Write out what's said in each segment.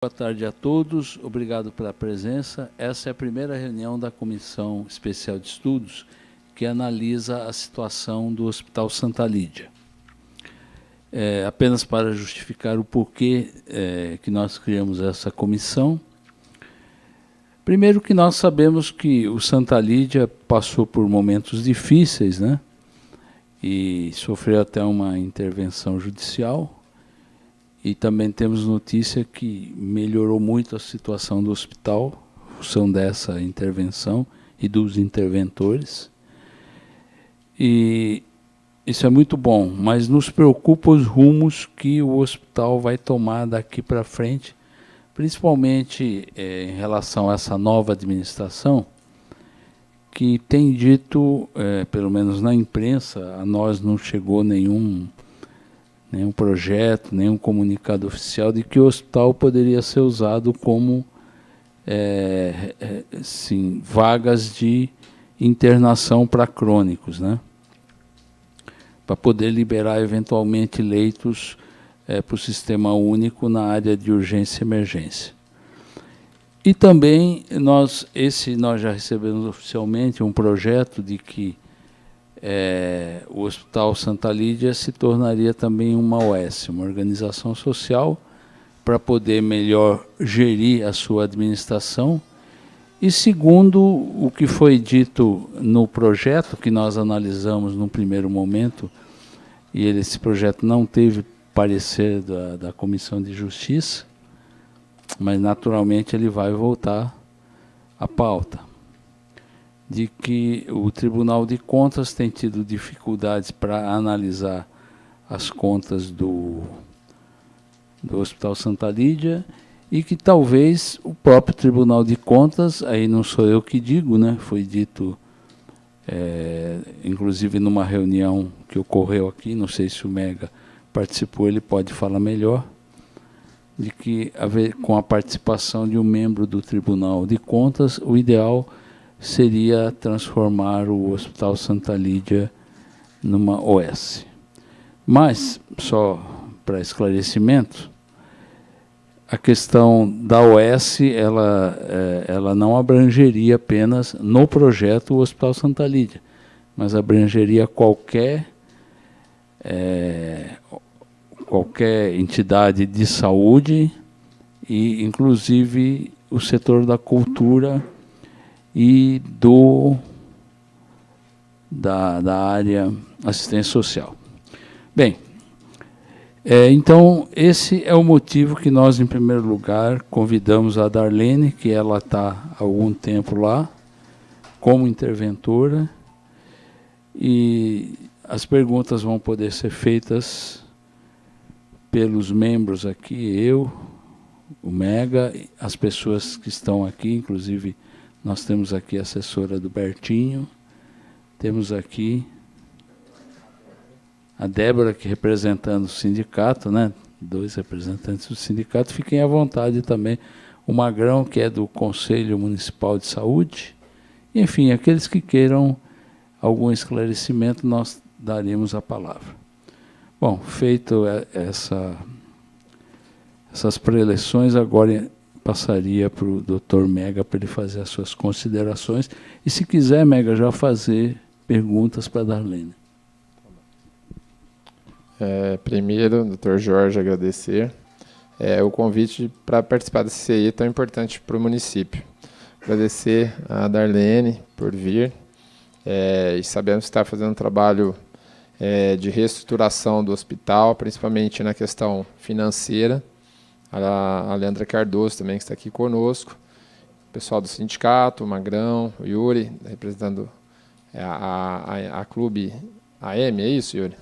Boa tarde a todos, obrigado pela presença. Essa é a primeira reunião da Comissão Especial de Estudos que analisa a situação do Hospital Santa Lídia. Apenas para justificar o porquê que nós criamos essa comissão. Primeiro que nós sabemos que o Santa Lídia passou por momentos difíceis, né? E sofreu até uma intervenção judicial. E também temos notícia que melhorou muito a situação do hospital, em função dessa intervenção e dos interventores. E isso é muito bom, mas nos preocupa os rumos que o hospital vai tomar daqui para frente, principalmente em relação a essa nova administração, que tem dito, pelo menos na imprensa, a nós não chegou nenhum projeto, nenhum comunicado oficial de que o hospital poderia ser usado como vagas de internação para crônicos, né? Para poder liberar eventualmente leitos para o sistema único na área de urgência e emergência. E também nós já recebemos oficialmente um projeto de que o Hospital Santa Lídia se tornaria também uma OS, uma organização social, para poder melhor gerir a sua administração. E segundo o que foi dito no projeto, que nós analisamos no primeiro momento, e esse projeto não teve parecer da Comissão de Justiça, mas naturalmente ele vai voltar à pauta, de que o Tribunal de Contas tem tido dificuldades para analisar as contas do Hospital Santa Lídia e que talvez o próprio Tribunal de Contas, aí não sou eu que digo, né, foi dito, inclusive numa reunião que ocorreu aqui, não sei se o Mega participou, ele pode falar melhor, de que com a participação de um membro do Tribunal de Contas, o ideal seria transformar o Hospital Santa Lídia numa OS. Mas, só para esclarecimento, a questão da OS, ela não abrangeria apenas no projeto o Hospital Santa Lídia, mas abrangeria qualquer entidade de saúde e, inclusive, o setor da cultura e da área assistência social. Bem, então, esse é o motivo que nós, em primeiro lugar, convidamos a Darlene, que ela está há algum tempo lá, como interventora, e as perguntas vão poder ser feitas pelos membros aqui, eu, o Mega, as pessoas que estão aqui, inclusive nós temos aqui a assessora do Bertinho, temos aqui a Débora, que representando o sindicato, né? 2 representantes do sindicato, fiquem à vontade também, o Magrão, que é do Conselho Municipal de Saúde, enfim, aqueles que queiram algum esclarecimento, nós daremos a palavra. Bom, feito essas preleções, agora passaria para o Dr. Mega para ele fazer as suas considerações. E se quiser, Mega, já fazer perguntas para a Darlene. Primeiro, Dr. Jorge, agradecer o convite para participar desse CI tão importante para o município. Agradecer a Darlene por vir, e sabemos que está fazendo um trabalho de reestruturação do hospital, principalmente na questão financeira. A Leandra Cardoso também, que está aqui conosco, o pessoal do sindicato, o Magrão, o Yuri, representando a Clube AM, é isso, Yuri?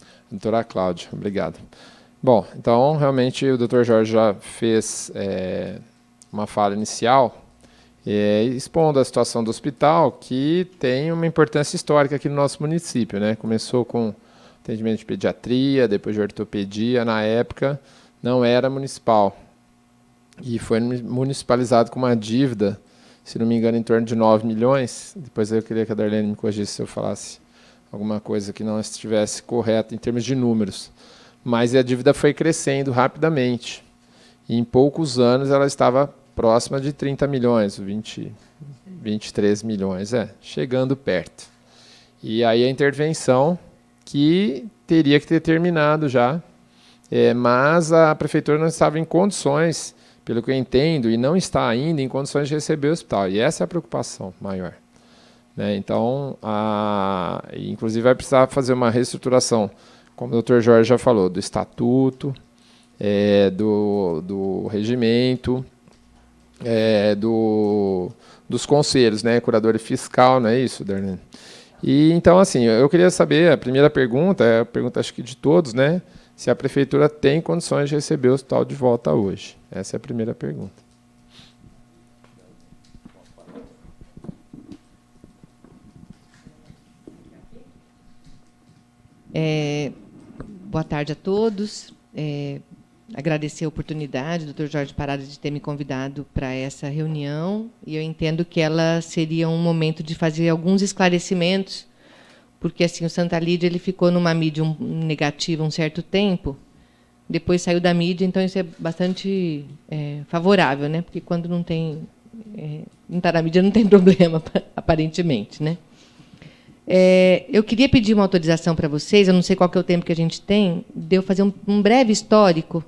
A doutora Cláudia, obrigado. Bom, então, realmente, o doutor Jorge já fez uma fala inicial, expondo a situação do hospital, que tem uma importância histórica aqui no nosso município, né? Começou com atendimento de pediatria, depois de ortopedia, na época não era municipal, e foi municipalizado com uma dívida, se não me engano, em torno de 9 milhões. Depois eu queria que a Darlene me corrigisse se eu falasse alguma coisa que não estivesse correta em termos de números. Mas a dívida foi crescendo rapidamente. e em poucos anos ela estava próxima de 30 milhões, 23 milhões, chegando perto. E aí a intervenção que teria que ter terminado já, mas a prefeitura não estava em condições, pelo que eu entendo, e não está ainda em condições de receber o hospital. E essa é a preocupação maior. Né? Então, inclusive vai precisar fazer uma reestruturação, como o Dr. Jorge já falou, do estatuto, do regimento, dos conselhos, né? Curador fiscal, não é isso, Darlene? E então, assim, eu queria saber, a primeira pergunta, é a pergunta acho que de todos, né? Se a prefeitura tem condições de receber o hospital de volta hoje. Essa é a primeira pergunta. Boa tarde a todos. Agradecer a oportunidade, doutor Jorge Parada, de ter me convidado para essa reunião. E eu entendo que ela seria um momento de fazer alguns esclarecimentos, porque assim, o Santa Lídia ele ficou numa mídia negativa um certo tempo, depois saiu da mídia, então isso é bastante favorável, né? Porque quando não tem, não está na mídia, não tem problema, aparentemente, né? Eu queria pedir uma autorização para vocês, eu não sei qual que é o tempo que a gente tem, de eu fazer um breve histórico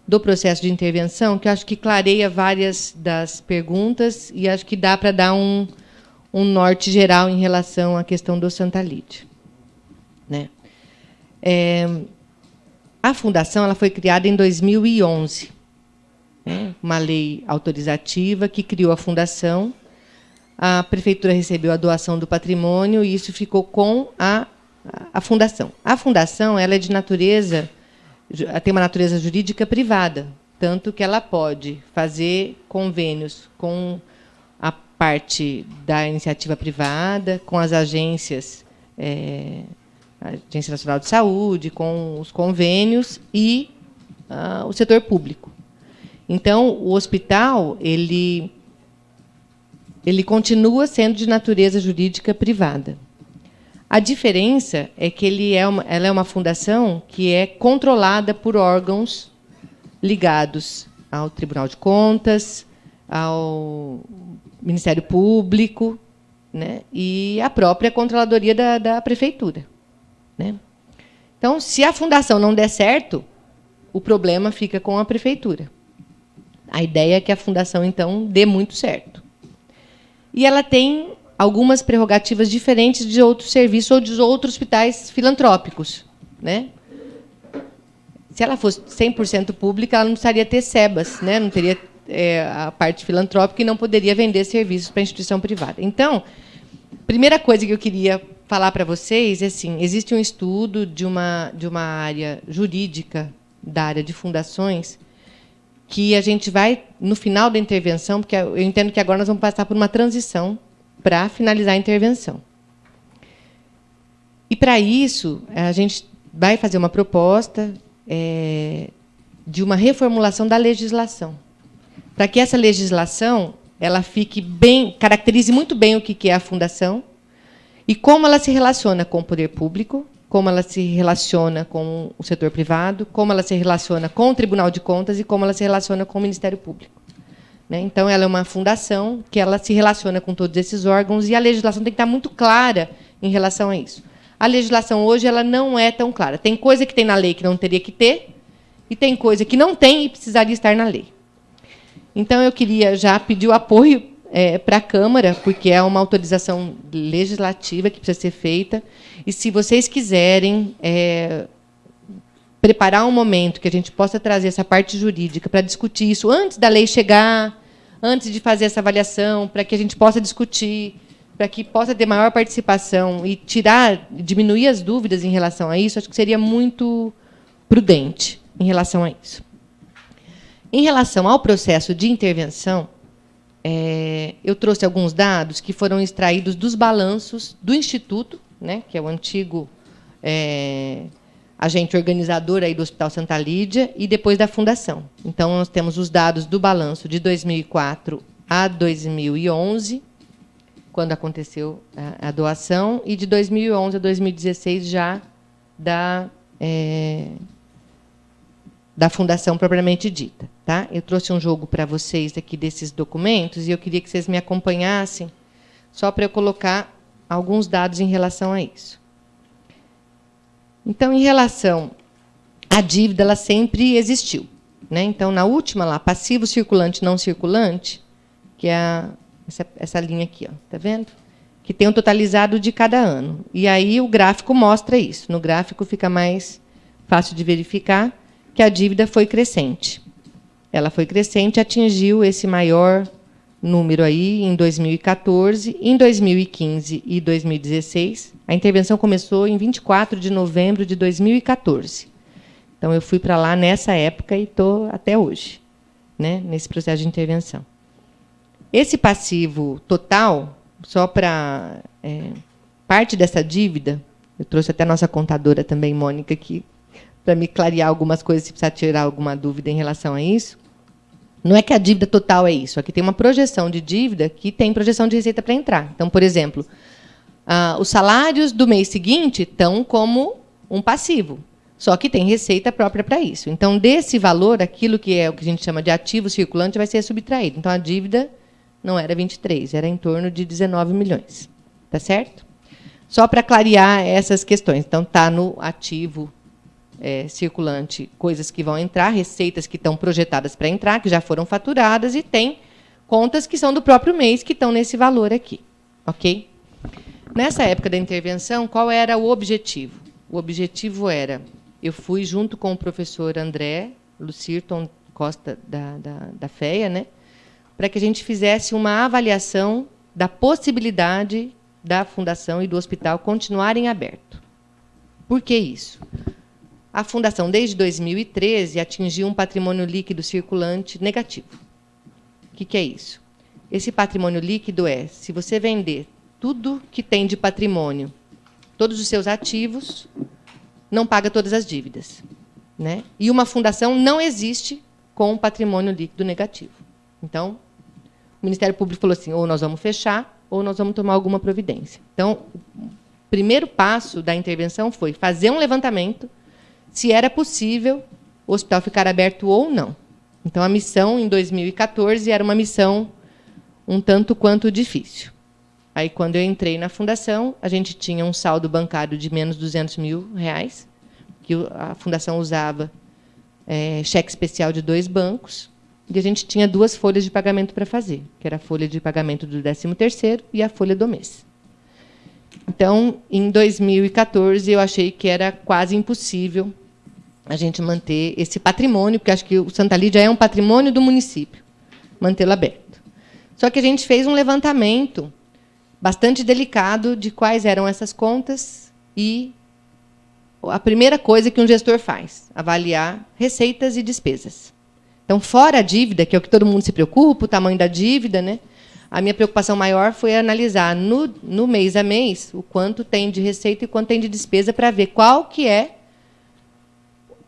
do processo de intervenção, que eu acho que clareia várias das perguntas e acho que dá para dar um norte geral em relação à questão do Santa Lídia. Né? A fundação ela foi criada em 2011, né? Uma lei autorizativa que criou a fundação. A prefeitura recebeu a doação do patrimônio e isso ficou com a fundação. A fundação ela é de natureza, tem uma natureza jurídica privada, tanto que ela pode fazer convênios com a parte da iniciativa privada, com as agências, a Agência Nacional de Saúde, com os convênios e o setor público. Então, o hospital ele continua sendo de natureza jurídica privada. A diferença é que ela é uma fundação que é controlada por órgãos ligados ao Tribunal de Contas, ao Ministério Público, né, e à própria controladoria da prefeitura. Né? Então, se a fundação não der certo, o problema fica com a prefeitura. A ideia é que a fundação, então, dê muito certo. E ela tem algumas prerrogativas diferentes de outros serviços ou de outros hospitais filantrópicos. Né? Se ela fosse 100% pública, ela não precisaria ter SEBAS, né? Não teria a parte filantrópica e não poderia vender serviços para a instituição privada. Então, a primeira coisa que eu queria falar para vocês é assim, existe um estudo de uma área jurídica da área de fundações que a gente vai, no final da intervenção, porque eu entendo que agora nós vamos passar por uma transição para finalizar a intervenção. E, para isso, a gente vai fazer uma proposta de uma reformulação da legislação, para que essa legislação ela fique bem, caracterize muito bem o que é a fundação e como ela se relaciona com o poder público, como ela se relaciona com o setor privado, como ela se relaciona com o Tribunal de Contas e como ela se relaciona com o Ministério Público. Né? Então, ela é uma fundação que ela se relaciona com todos esses órgãos e a legislação tem que estar muito clara em relação a isso. A legislação hoje ela não é tão clara. Tem coisa que tem na lei que não teria que ter e tem coisa que não tem e precisaria estar na lei. Então, eu queria já pedir o apoio para a Câmara, porque é uma autorização legislativa que precisa ser feita. E, se vocês quiserem preparar um momento que a gente possa trazer essa parte jurídica para discutir isso antes da lei chegar, antes de fazer essa avaliação, para que a gente possa discutir, para que possa ter maior participação e diminuir as dúvidas em relação a isso, acho que seria muito prudente em relação a isso. Em relação ao processo de intervenção, eu trouxe alguns dados que foram extraídos dos balanços do Instituto, né, que é o antigo agente organizador aí do Hospital Santa Lídia, e depois da Fundação. Então, nós temos os dados do balanço de 2004 a 2011, quando aconteceu a doação, e de 2011 a 2016 já da fundação propriamente dita. Tá? Eu trouxe um jogo para vocês aqui desses documentos e eu queria que vocês me acompanhassem, só para eu colocar alguns dados em relação a isso. Então, em relação à dívida, ela sempre existiu. Né? Então, na última lá, passivo circulante não circulante, que é essa linha aqui, está vendo? Que tem um totalizado de cada ano. E aí o gráfico mostra isso. No gráfico fica mais fácil de verificar que a dívida foi crescente. Ela foi crescente, atingiu esse maior número aí em 2014, em 2015 e 2016. A intervenção começou em 24 de novembro de 2014. Então, eu fui para lá nessa época e estou até hoje, né, nesse processo de intervenção. Esse passivo total, só para parte dessa dívida, eu trouxe até a nossa contadora também, Mônica, aqui, para me clarear algumas coisas, se precisar tirar alguma dúvida em relação a isso. Não é que a dívida total é isso. Aqui tem uma projeção de dívida que tem projeção de receita para entrar. Então, por exemplo, os salários do mês seguinte estão como um passivo, só que tem receita própria para isso. Então, desse valor, aquilo que é o que a gente chama de ativo circulante vai ser subtraído. Então, a dívida não era 23, era em torno de 19 milhões. Tá certo? Só para clarear essas questões. Então, está no ativo circulante, coisas que vão entrar, receitas que estão projetadas para entrar, que já foram faturadas, e tem contas que são do próprio mês, que estão nesse valor aqui. Ok? Nessa época da intervenção, qual era o objetivo? O objetivo era, eu fui junto com o professor André Lucirton Costa, da FEA, né, para que a gente fizesse uma avaliação da possibilidade da fundação e do hospital continuarem abertos. Por que isso? A fundação, desde 2013, atingiu um patrimônio líquido circulante negativo. O que é isso? Esse patrimônio líquido é, se você vender tudo que tem de patrimônio, todos os seus ativos, não paga todas as dívidas. Né? E uma fundação não existe com um patrimônio líquido negativo. Então, o Ministério Público falou assim, ou nós vamos fechar, ou nós vamos tomar alguma providência. Então, o primeiro passo da intervenção foi fazer um levantamento se era possível o hospital ficar aberto ou não. Então, a missão, em 2014, era uma missão um tanto quanto difícil. Aí, quando eu entrei na fundação, a gente tinha um saldo bancário de menos de R$200 mil, que a fundação usava cheque especial de 2 bancos, e a gente tinha 2 folhas de pagamento para fazer, que era a folha de pagamento do 13º e a folha do mês. Então, em 2014, eu achei que era quase impossível a gente manter esse patrimônio, porque acho que o Santa Lídia é um patrimônio do município, mantê-lo aberto. Só que a gente fez um levantamento bastante delicado de quais eram essas contas e a primeira coisa que um gestor faz, avaliar receitas e despesas. Então, fora a dívida, que é o que todo mundo se preocupa, o tamanho da dívida, né? A minha preocupação maior foi analisar no mês a mês o quanto tem de receita e quanto tem de despesa para ver qual que é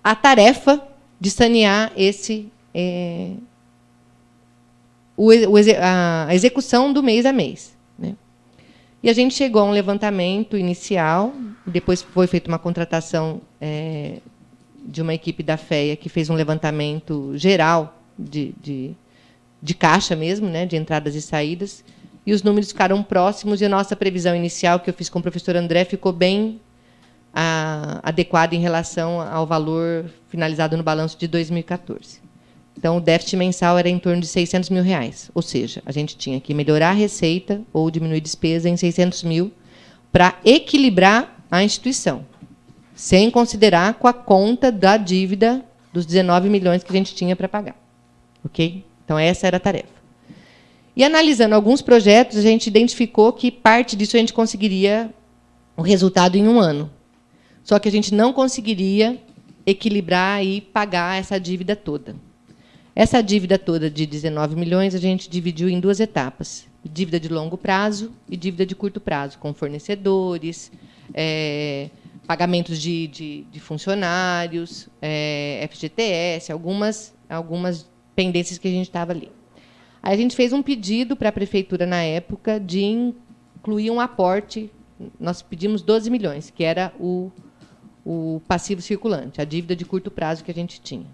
a tarefa de sanear a execução do mês a mês. Né? E a gente chegou a um levantamento inicial, depois foi feita uma contratação de uma equipe da FEA que fez um levantamento geral de caixa mesmo, né, de entradas e saídas, e os números ficaram próximos, e a nossa previsão inicial, que eu fiz com o professor André, ficou bem adequada em relação ao valor finalizado no balanço de 2014. Então, o déficit mensal era em torno de R$600 mil, ou seja, a gente tinha que melhorar a receita ou diminuir despesa em R$600 mil para equilibrar a instituição, sem considerar com a conta da dívida dos 19 milhões que a gente tinha para pagar. Ok? Então, essa era a tarefa. E, analisando alguns projetos, a gente identificou que parte disso a gente conseguiria o resultado em 1 ano. Só que a gente não conseguiria equilibrar e pagar essa dívida toda. Essa dívida toda de 19 milhões a gente dividiu em 2 etapas. Dívida de longo prazo e dívida de curto prazo, com fornecedores, pagamentos de funcionários, FGTS, algumas pendências que a gente estava ali. Aí a gente fez um pedido para a prefeitura, na época, de incluir um aporte. Nós pedimos 12 milhões, que era o passivo circulante, a dívida de curto prazo que a gente tinha.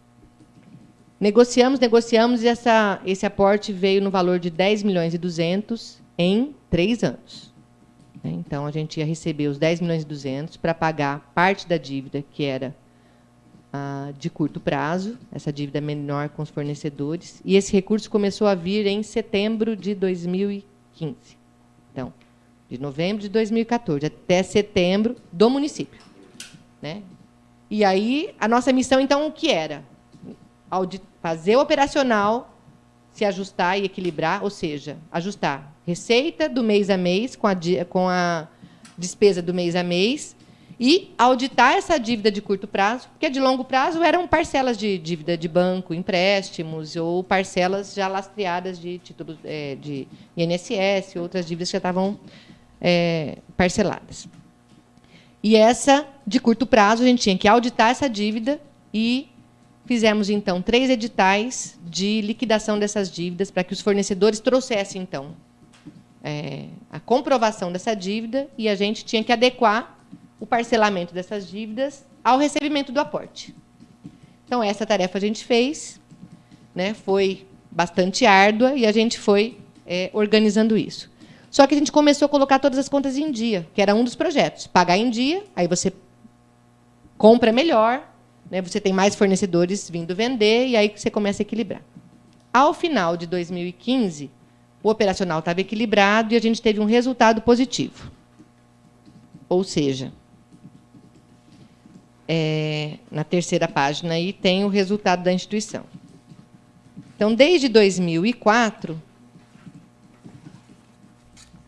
Negociamos, e esse aporte veio no valor de 10.200.000 em 3 anos. Então, a gente ia receber os 10.200.000 para pagar parte da dívida, que era de curto prazo, essa dívida menor com os fornecedores, e esse recurso começou a vir em setembro de 2015. Então, de novembro de 2014 até setembro do município. Né? E aí, a nossa missão, então, o que era? Fazer o operacional se ajustar e equilibrar, ou seja, ajustar receita do mês a mês com a despesa do mês a mês e auditar essa dívida de curto prazo, porque de longo prazo eram parcelas de dívida de banco, empréstimos, ou parcelas já lastreadas de títulos de INSS, outras dívidas que já estavam parceladas. E essa, de curto prazo, a gente tinha que auditar essa dívida e fizemos, então, 3 editais de liquidação dessas dívidas para que os fornecedores trouxessem, então, a comprovação dessa dívida e a gente tinha que adequar o parcelamento dessas dívidas ao recebimento do aporte. Então, essa tarefa a gente fez, né, foi bastante árdua e a gente foi organizando isso. Só que a gente começou a colocar todas as contas em dia, que era um dos projetos. Pagar em dia, aí você compra melhor, né, você tem mais fornecedores vindo vender, e aí você começa a equilibrar. Ao final de 2015, o operacional estava equilibrado e a gente teve um resultado positivo. Ou seja, na terceira página aí tem o resultado da instituição. Então, desde 2004,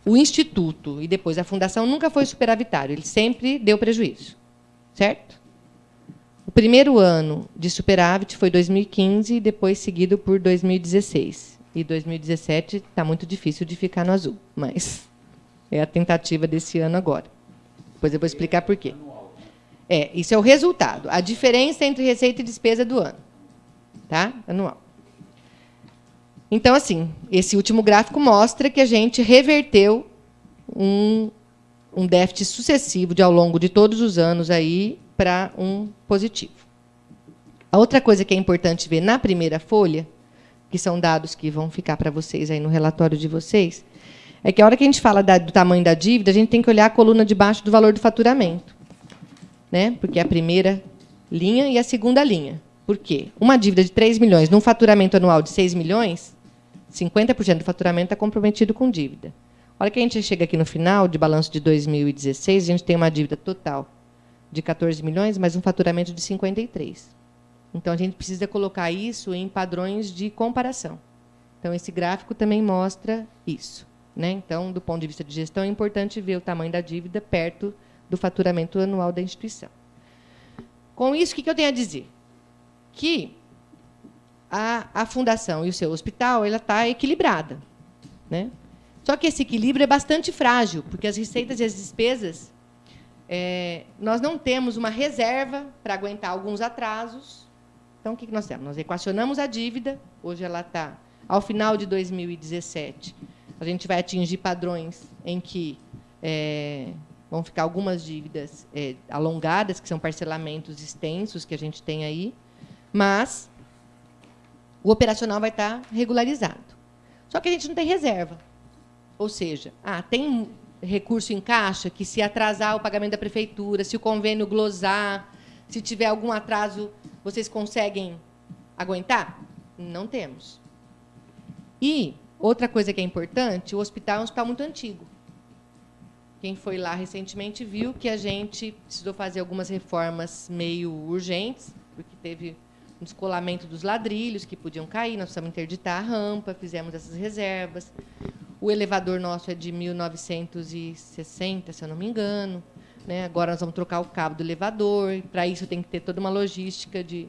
o Instituto e depois a Fundação nunca foi superavitário, ele sempre deu prejuízo. Certo? O primeiro ano de superávit foi 2015, depois seguido por 2016. E 2017 está muito difícil de ficar no azul, mas é a tentativa desse ano agora. Depois eu vou explicar por quê. Isso é o resultado, a diferença entre receita e despesa do ano. Tá? Anual. Então, assim, esse último gráfico mostra que a gente reverteu um déficit sucessivo ao longo de todos os anos aí para um positivo. A outra coisa que é importante ver na primeira folha, que são dados que vão ficar para vocês aí no relatório de vocês, é que a hora que a gente fala do tamanho da dívida, a gente tem que olhar a coluna de baixo do valor do faturamento. Né? Porque é a primeira linha e a segunda linha. Por quê? Uma dívida de 3 milhões, num faturamento anual de 6 milhões, 50% do faturamento está comprometido com dívida. A hora que a gente chega aqui no final de balanço de 2016, a gente tem uma dívida total de 14 milhões, mas um faturamento de 53. Então, a gente precisa colocar isso em padrões de comparação. Então, esse gráfico também mostra isso. Né? Então, do ponto de vista de gestão, é importante ver o tamanho da dívida perto do faturamento anual da instituição. Com isso, o que eu tenho a dizer? Que a fundação e o seu hospital está equilibrada. Né? Só que esse equilíbrio é bastante frágil, porque as receitas e as despesas, nós não temos uma reserva para aguentar alguns atrasos. Então, o que nós temos? Nós equacionamos a dívida, hoje ela está, ao final de 2017, a gente vai atingir padrões em que vão ficar algumas dívidas alongadas, que são parcelamentos extensos que a gente tem aí, mas o operacional vai estar regularizado. Só que a gente não tem reserva. Ou seja, tem recurso em caixa que, se atrasar o pagamento da prefeitura, se o convênio glosar, se tiver algum atraso, vocês conseguem aguentar? Não temos. E outra coisa que é importante, o hospital é um hospital muito antigo. Quem foi lá recentemente viu que a gente precisou fazer algumas reformas meio urgentes, porque teve um descolamento dos ladrilhos que podiam cair, nós precisamos interditar a rampa, fizemos essas reservas. O elevador nosso é de 1960, se eu não me engano. Né? Agora nós vamos trocar o cabo do elevador, para isso tem que ter toda uma logística de...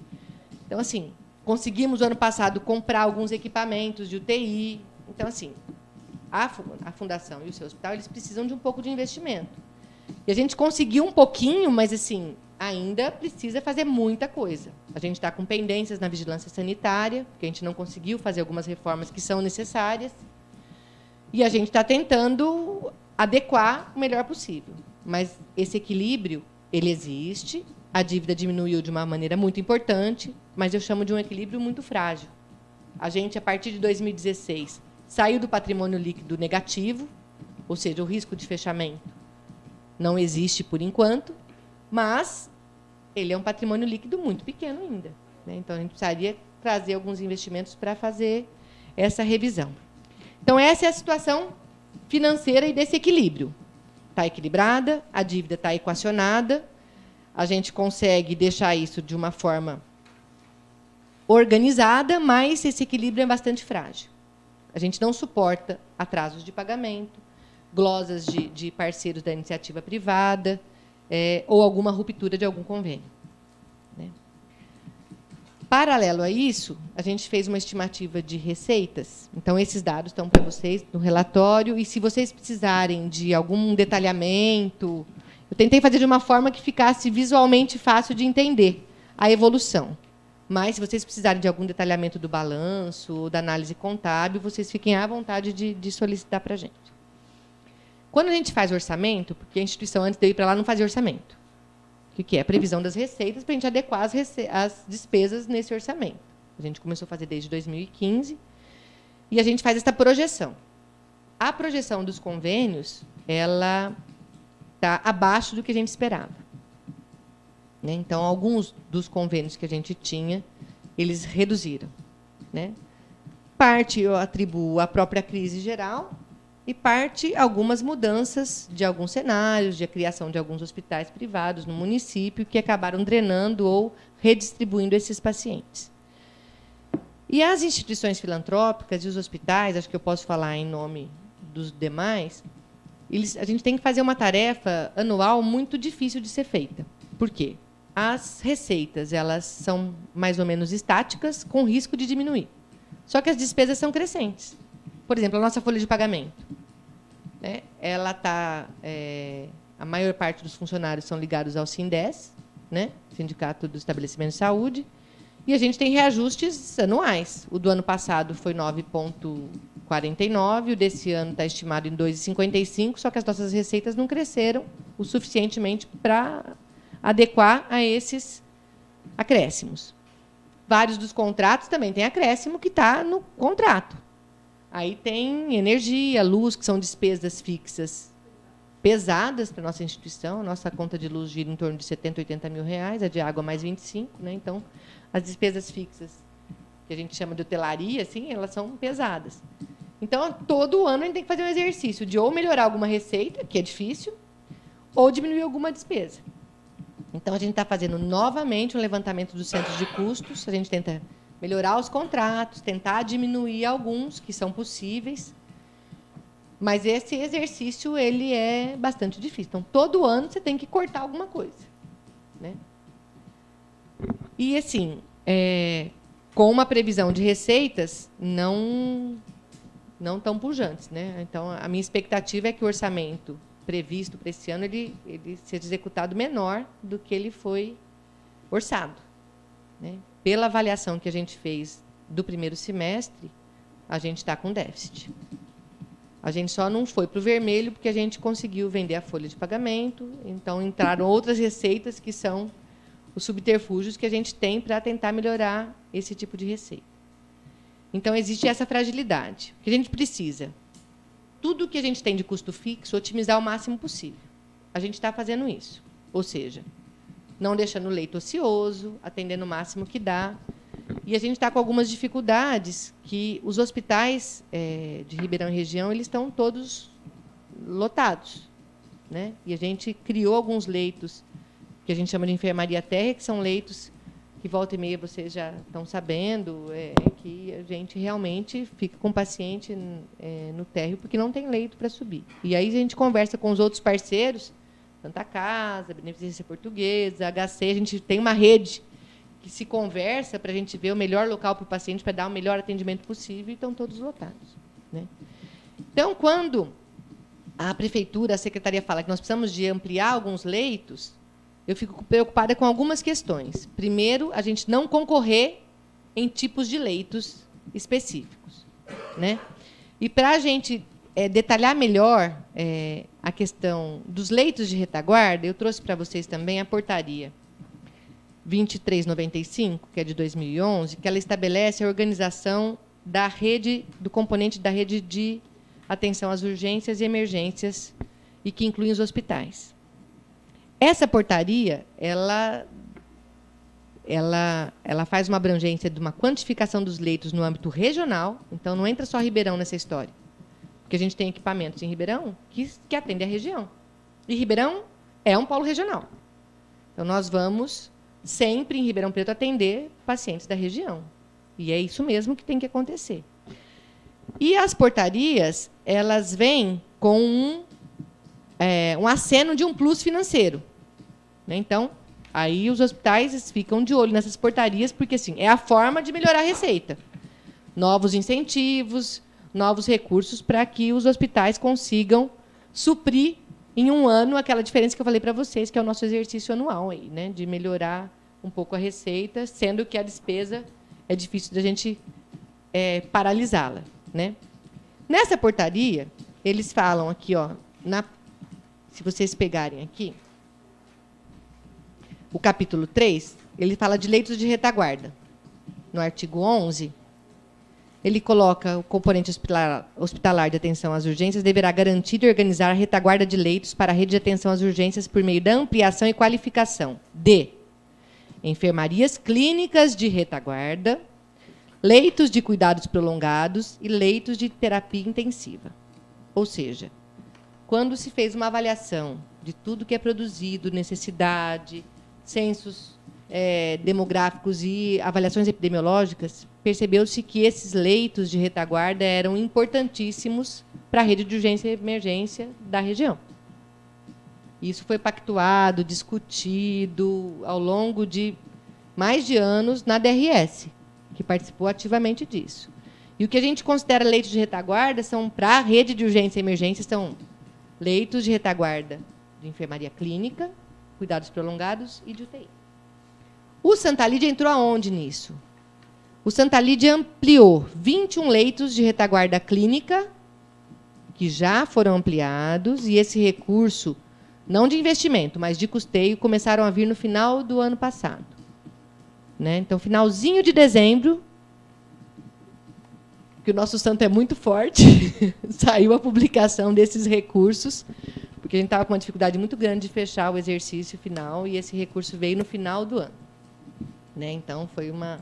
Então, assim, conseguimos, ano passado, comprar alguns equipamentos de UTI. Então, assim, a fundação e o seu hospital, eles precisam de um pouco de investimento. E a gente conseguiu um pouquinho, mas, assim, ainda precisa fazer muita coisa. A gente está com pendências na vigilância sanitária, porque a gente não conseguiu fazer algumas reformas que são necessárias. E a gente está tentando adequar o melhor possível. Mas esse equilíbrio, ele existe, a dívida diminuiu de uma maneira muito importante, mas eu chamo de um equilíbrio muito frágil. A gente, a partir de 2016, saiu do patrimônio líquido negativo, ou seja, o risco de fechamento não existe por enquanto, mas ele é um patrimônio líquido muito pequeno ainda, né? Então, a gente precisaria trazer alguns investimentos para fazer essa revisão. Então, essa é a situação financeira e desse equilíbrio. Está equilibrada, a dívida está equacionada, a gente consegue deixar isso de uma forma organizada, mas esse equilíbrio é bastante frágil. A gente não suporta atrasos de pagamento, glosas de parceiros da iniciativa privada, ou alguma ruptura de algum convênio, né? Paralelo a isso, a gente fez uma estimativa de receitas. Então, esses dados estão para vocês no relatório. E, se vocês precisarem de algum detalhamento, eu tentei fazer de uma forma que ficasse visualmente fácil de entender a evolução. Mas, se vocês precisarem de algum detalhamento do balanço ou da análise contábil, vocês fiquem à vontade de solicitar para a gente. Quando a gente faz orçamento, porque a instituição, antes de eu ir para lá, não fazia orçamento. O que é? A previsão das receitas para a gente adequar as despesas nesse orçamento. A gente começou a fazer desde 2015 e a gente faz essa projeção. A projeção dos convênios, ela está abaixo do que a gente esperava, né? Então, alguns dos convênios que a gente tinha, eles reduziram, né? Parte eu atribuo à própria crise geral, e parte algumas mudanças de alguns cenários, de a criação de alguns hospitais privados no município, que acabaram drenando ou redistribuindo esses pacientes. E as instituições filantrópicas e os hospitais, acho que eu posso falar em nome dos demais, a gente tem que fazer uma tarefa anual muito difícil de ser feita. Por quê? As receitas, elas são mais ou menos estáticas, com risco de diminuir. Só que as despesas são crescentes. Por exemplo, a nossa folha de pagamento, né? Ela está, a maior parte dos funcionários são ligados ao SINDES, né? Sindicato do Estabelecimento de Saúde, e a gente tem reajustes anuais. O do ano passado foi 9,49, o desse ano está estimado em 2,55, só que as nossas receitas não cresceram o suficientemente para adequar a esses acréscimos. Vários dos contratos também têm acréscimo que está no contrato. Aí tem energia, luz, que são despesas fixas pesadas para a nossa instituição. A nossa conta de luz gira em torno de 70, 80 mil reais, a de água mais 25. Né? Então, as despesas fixas, que a gente chama de hotelaria, assim, elas são pesadas. Então, todo ano a gente tem que fazer um exercício de ou melhorar alguma receita, que é difícil, ou diminuir alguma despesa. Então, a gente está fazendo novamente um levantamento dos centros de custos. A gente tenta melhorar os contratos, tentar diminuir alguns que são possíveis. Mas esse exercício ele é bastante difícil. Então, todo ano você tem que cortar alguma coisa, né? E, assim, com uma previsão de receitas não tão pujantes, né? Então, a minha expectativa é que o orçamento previsto para esse ano ele seja executado menor do que ele foi orçado, né? Pela avaliação que a gente fez do primeiro semestre, a gente está com déficit. A gente só não foi para o vermelho porque a gente conseguiu vender a folha de pagamento, então entraram outras receitas que são os subterfúgios que a gente tem para tentar melhorar esse tipo de receita. Então, existe essa fragilidade. O que a gente precisa? Tudo que a gente tem de custo fixo, otimizar o máximo possível. A gente está fazendo isso. Ou seja, não deixando o leito ocioso, atendendo o máximo que dá. E a gente está com algumas dificuldades que os hospitais de Ribeirão e região eles estão todos lotados, né? E a gente criou alguns leitos que a gente chama de enfermaria térrea, que são leitos que volta e meia vocês já estão sabendo, que a gente realmente fica com o paciente no térreo porque não tem leito para subir. E aí a gente conversa com os outros parceiros, Santa Casa, Beneficência Portuguesa, HC, a gente tem uma rede que se conversa para a gente ver o melhor local para o paciente, para dar o melhor atendimento possível, e estão todos lotados, né? Então, quando a prefeitura, a secretaria fala que nós precisamos de ampliar alguns leitos, eu fico preocupada com algumas questões. Primeiro, a gente não concorrer em tipos de leitos específicos, né? E para a gente detalhar melhor a questão dos leitos de retaguarda, eu trouxe para vocês também a portaria 2395, que é de 2011, que ela estabelece a organização da rede, do componente da rede de atenção às urgências e emergências, e que inclui os hospitais. Essa portaria, ela faz uma abrangência de uma quantificação dos leitos no âmbito regional, então não entra só Ribeirão nessa história, porque a gente tem equipamentos em Ribeirão que atendem a região. E Ribeirão é um polo regional. Então, nós vamos sempre em Ribeirão Preto atender pacientes da região. E é isso mesmo que tem que acontecer. E as portarias, elas vêm com um aceno de um plus financeiro. Então, aí os hospitais ficam de olho nessas portarias, porque assim, é a forma de melhorar a receita. Novos incentivos, novos recursos para que os hospitais consigam suprir em um ano aquela diferença que eu falei para vocês, que é o nosso exercício anual, aí, né, de melhorar um pouco a receita, sendo que a despesa é difícil da gente paralisá-la. Né? Nessa portaria, eles falam aqui, ó, se vocês pegarem aqui, o capítulo 3, ele fala de leitos de retaguarda. No artigo 11, ele coloca o componente hospitalar de atenção às urgências deverá garantir e organizar a retaguarda de leitos para a rede de atenção às urgências por meio da ampliação e qualificação de enfermarias clínicas de retaguarda, leitos de cuidados prolongados e leitos de terapia intensiva. Ou seja, quando se fez uma avaliação de tudo que é produzido, necessidade, censos demográficos e avaliações epidemiológicas, percebeu-se que esses leitos de retaguarda eram importantíssimos para a rede de urgência e emergência da região. Isso foi pactuado, discutido ao longo de mais de anos na DRS, que participou ativamente disso. E o que a gente considera leitos de retaguarda são, para a rede de urgência e emergência, são leitos de retaguarda de enfermaria clínica, cuidados prolongados e de UTI. O Santa Lídia entrou aonde nisso? O Santa Lídia ampliou 21 leitos de retaguarda clínica, que já foram ampliados, e esse recurso, não de investimento, mas de custeio, começaram a vir no final do ano passado. Né? Então, finalzinho de dezembro, que o nosso santo é muito forte, saiu a publicação desses recursos, porque a gente estava com uma dificuldade muito grande de fechar o exercício final, e esse recurso veio no final do ano. Né? Então, foi uma...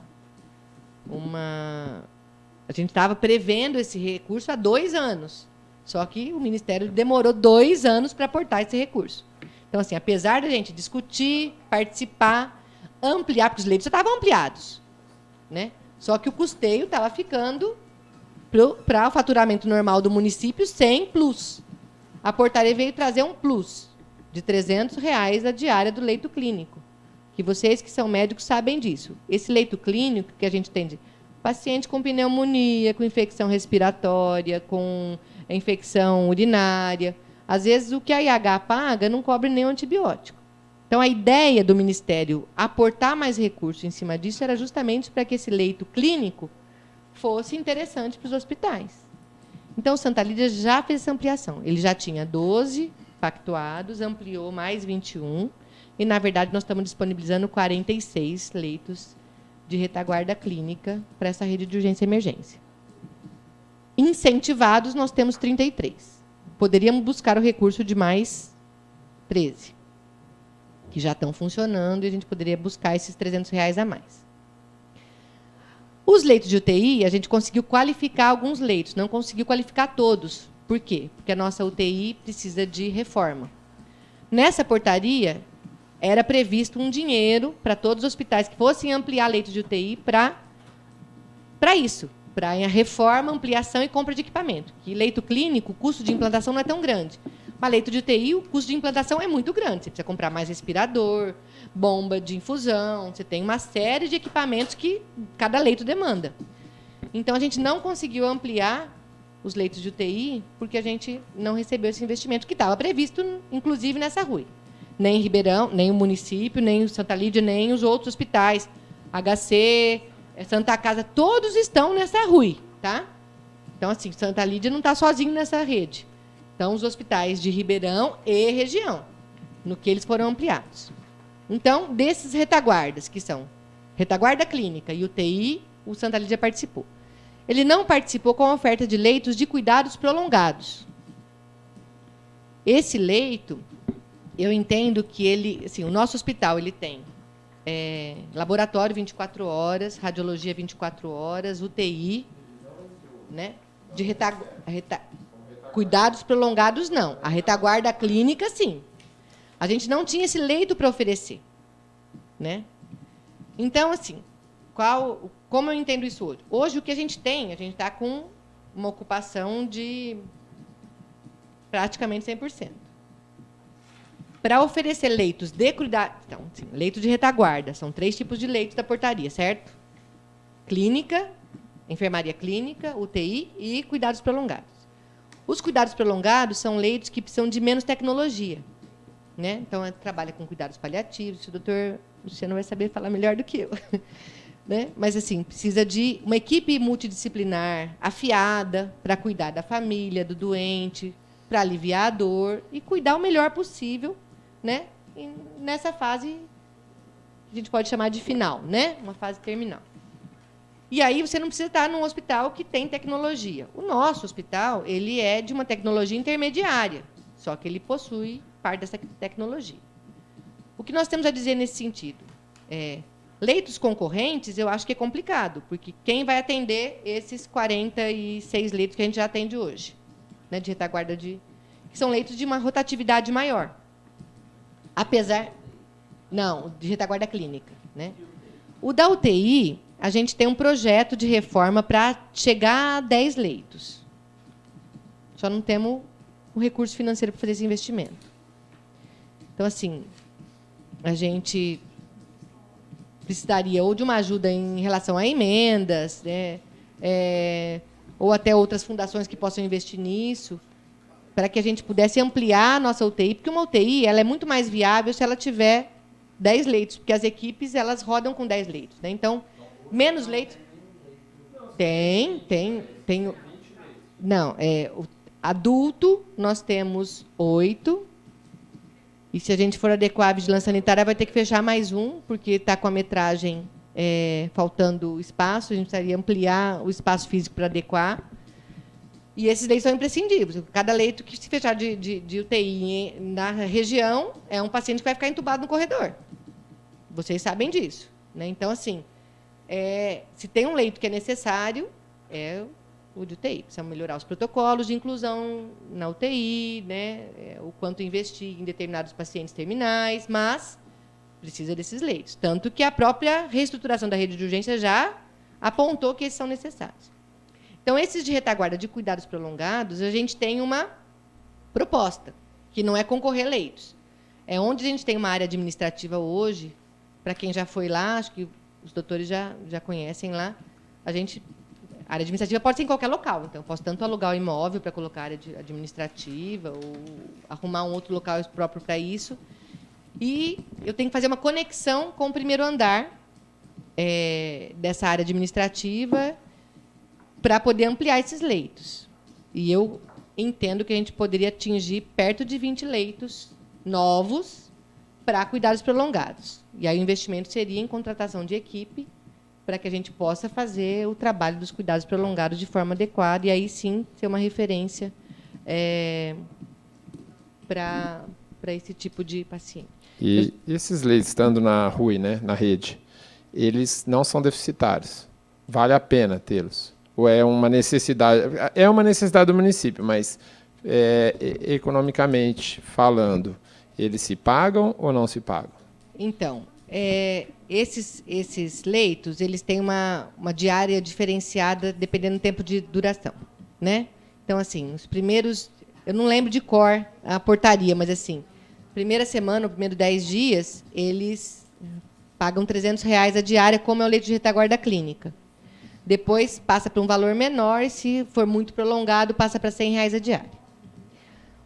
A gente estava prevendo esse recurso há 2 anos, só que o Ministério demorou 2 anos para aportar esse recurso. Então, assim, apesar da gente discutir, participar, ampliar, porque os leitos já estavam ampliados, né? Só que o custeio estava ficando para o faturamento normal do município sem plus. A portaria veio trazer um plus de R$ 300 a diária do leito clínico, que vocês que são médicos sabem disso. Esse leito clínico que a gente tem de paciente com pneumonia, com infecção respiratória, com infecção urinária, às vezes o que a IH paga não cobre nem o antibiótico. Então, a ideia do Ministério aportar mais recursos em cima disso era justamente para que esse leito clínico fosse interessante para os hospitais. Então, o Santa Lídia já fez essa ampliação. Ele já tinha 12 pactuados, ampliou mais 21, e, na verdade, nós estamos disponibilizando 46 leitos de retaguarda clínica para essa rede de urgência e emergência. Incentivados, nós temos 33. Poderíamos buscar o recurso de mais 13, que já estão funcionando, e a gente poderia buscar esses R$ 300 a mais. Os leitos de UTI, a gente conseguiu qualificar alguns leitos, não conseguiu qualificar todos. Por quê? Porque a nossa UTI precisa de reforma. Nessa portaria, era previsto um dinheiro para todos os hospitais que fossem ampliar leitos de UTI para isso, para a reforma, ampliação e compra de equipamento. Que leito clínico, o custo de implantação não é tão grande. Mas leito de UTI, o custo de implantação é muito grande. Você precisa comprar mais respirador, bomba de infusão, você tem uma série de equipamentos que cada leito demanda. Então, a gente não conseguiu ampliar os leitos de UTI porque a gente não recebeu esse investimento que estava previsto, inclusive, nessa RUI. Nem Ribeirão, nem o município, nem o Santa Lídia, nem os outros hospitais. HC, Santa Casa, todos estão nessa RUI. Tá? Então, assim, Santa Lídia não está sozinho nessa rede. Então, os hospitais de Ribeirão e região, no que eles foram ampliados. Então, desses retaguardas, que são retaguarda clínica e UTI, o Santa Lídia participou. Ele não participou com a oferta de leitos de cuidados prolongados. Esse leito, eu entendo que ele, assim, o nosso hospital ele tem laboratório 24 horas, radiologia 24 horas, UTI, né? De cuidados prolongados, não. A retaguarda clínica, sim. A gente não tinha esse leito para oferecer, né? Então, assim, como eu entendo isso hoje? Hoje, o que a gente está com uma ocupação de praticamente 100%. Para oferecer leitos de cuidado... Então, sim, leito de retaguarda. São 3 tipos de leitos da portaria, certo? Clínica, enfermaria clínica, UTI e cuidados prolongados. Os cuidados prolongados são leitos que precisam de menos tecnologia, né? Então, trabalha com cuidados paliativos. O doutor Luciano vai saber falar melhor do que eu. Né? Mas, assim, precisa de uma equipe multidisciplinar, afiada, para cuidar da família, do doente, para aliviar a dor e cuidar o melhor possível, né? E nessa fase, que a gente pode chamar de final, né? Uma fase terminal. E aí você não precisa estar num hospital que tem tecnologia. O nosso hospital ele é de uma tecnologia intermediária, só que ele possui parte dessa tecnologia. O que nós temos a dizer nesse sentido? Leitos concorrentes, eu acho que é complicado, porque quem vai atender esses 46 leitos que a gente já atende hoje, né, de retaguarda que são leitos de uma rotatividade maior. Apesar... Não, de retaguarda clínica, né? O da UTI, a gente tem um projeto de reforma para chegar a 10 leitos. Só não temos o recurso financeiro para fazer esse investimento. Então, assim, a gente precisaria ou de uma ajuda em relação a emendas, né, ou até outras fundações que possam investir nisso, para que a gente pudesse ampliar a nossa UTI, porque uma UTI ela é muito mais viável se ela tiver 10 leitos, porque as equipes elas rodam com 10 leitos. Né? Então, menos leitos... Tem. Não, adulto, nós temos 8. E se a gente for adequar a vigilância sanitária, vai ter que fechar mais um, porque está com a metragem faltando espaço, a gente precisaria ampliar o espaço físico para adequar. E esses leitos são imprescindíveis. Cada leito que se fechar de UTI na região é um paciente que vai ficar entubado no corredor. Vocês sabem disso. Né? Então, assim, se tem um leito que é necessário, é o de UTI. Precisamos melhorar os protocolos de inclusão na UTI, né? O quanto investir em determinados pacientes terminais, mas precisa desses leitos. Tanto que a própria reestruturação da rede de urgência já apontou que esses são necessários. Então, esses de retaguarda de cuidados prolongados, a gente tem uma proposta, que não é concorrer leitos. É onde a gente tem uma área administrativa hoje, para quem já foi lá, acho que os doutores já conhecem lá, a área administrativa pode ser em qualquer local. Então, eu posso tanto alugar o imóvel para colocar a área administrativa, ou arrumar um outro local próprio para isso. E eu tenho que fazer uma conexão com o primeiro andar dessa área administrativa para poder ampliar esses leitos. E eu entendo que a gente poderia atingir perto de 20 leitos novos para cuidados prolongados. E aí o investimento seria em contratação de equipe para que a gente possa fazer o trabalho dos cuidados prolongados de forma adequada e aí sim ser uma referência para esse tipo de paciente. E esses leitos, estando na RUI, né, na rede, eles não são deficitários. Vale a pena tê-los? Ou é uma necessidade? É uma necessidade do município, mas economicamente falando, eles se pagam ou não se pagam? Então, esses leitos eles têm uma diária diferenciada dependendo do tempo de duração, né? Então, assim, os primeiros, eu não lembro de cor a portaria, mas assim, primeira semana, o primeiro 10 dias, eles pagam R$300 a diária, como é o leito de retaguarda clínica. Depois passa para um valor menor, e se for muito prolongado, passa para R$100 a diária.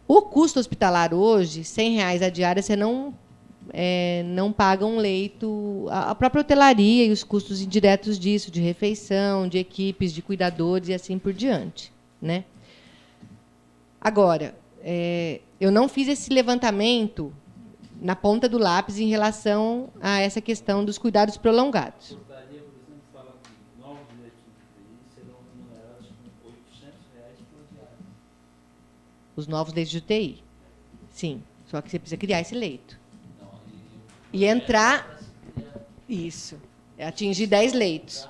O custo hospitalar hoje, R$100 a diária, você não paga um leito, a própria hotelaria e os custos indiretos disso, de refeição, de equipes, de cuidadores e assim por diante. Né? Agora, eu não fiz esse levantamento na ponta do lápis em relação a essa questão dos cuidados prolongados. A portaria, por exemplo, fala que novos leitos de UTI serão remunerados com R$ 800 por diário. Os novos leitos de UTI. Sim, só que você precisa criar esse leito. E entrar... Isso, atingir 10 leitos.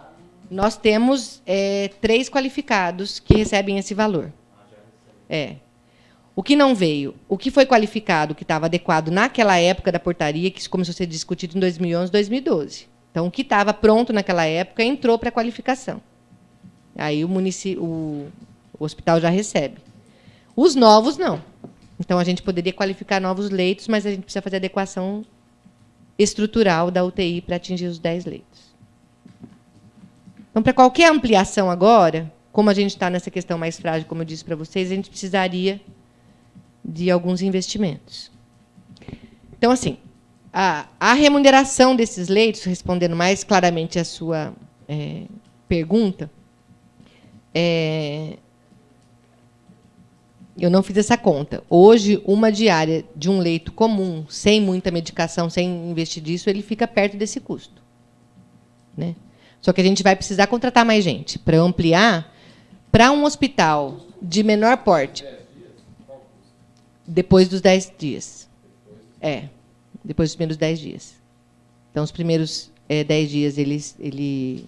Nós temos 3 qualificados que recebem esse valor. O que não veio, o que foi qualificado, que estava adequado naquela época da portaria, que isso começou a ser discutido em 2011, 2012. Então, o que estava pronto naquela época entrou para a qualificação. Aí o hospital já recebe. Os novos, não. Então, a gente poderia qualificar novos leitos, mas a gente precisa fazer adequação estrutural da UTI para atingir os 10 leitos. Então, para qualquer ampliação agora, como a gente está nessa questão mais frágil, como eu disse para vocês, a gente precisaria de alguns investimentos. Então, assim, a remuneração desses leitos, respondendo mais claramente a sua pergunta, eu não fiz essa conta. Hoje, uma diária de um leito comum, sem muita medicação, sem investir disso, ele fica perto desse custo. Né? Só que a gente vai precisar contratar mais gente para ampliar para um hospital de menor porte. Depois dos 10 dias. Depois dos primeiros 10 dias. Então, os primeiros 10 dias ele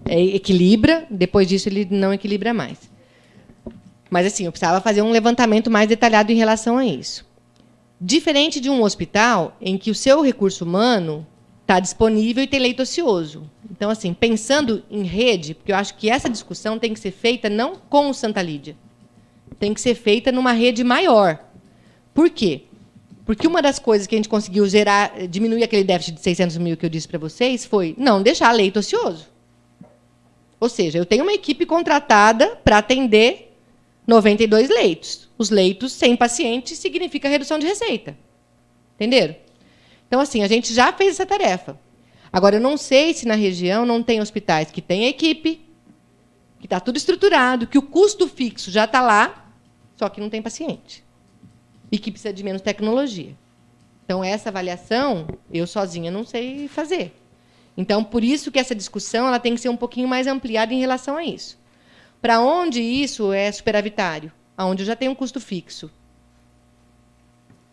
equilibra, depois disso ele não equilibra mais. Mas, assim, eu precisava fazer um levantamento mais detalhado em relação a isso. Diferente de um hospital em que o seu recurso humano está disponível e tem leito ocioso. Então, assim, pensando em rede, porque eu acho que essa discussão tem que ser feita não com o Santa Lídia, tem que ser feita numa rede maior. Por quê? Porque uma das coisas que a gente conseguiu diminuir aquele déficit de 600 mil que eu disse para vocês, foi não deixar leito ocioso. Ou seja, eu tenho uma equipe contratada para atender 92 leitos. Os leitos sem paciente significa redução de receita. Entenderam? Então, assim, a gente já fez essa tarefa. Agora, eu não sei se na região não tem hospitais que têm equipe, que está tudo estruturado, que o custo fixo já está lá, só que não tem paciente. E que precisa de menos tecnologia. Então, essa avaliação, eu sozinha não sei fazer. Então, por isso que essa discussão ela tem que ser um pouquinho mais ampliada em relação a isso. Para onde isso é superavitário? Onde eu já tenho um custo fixo,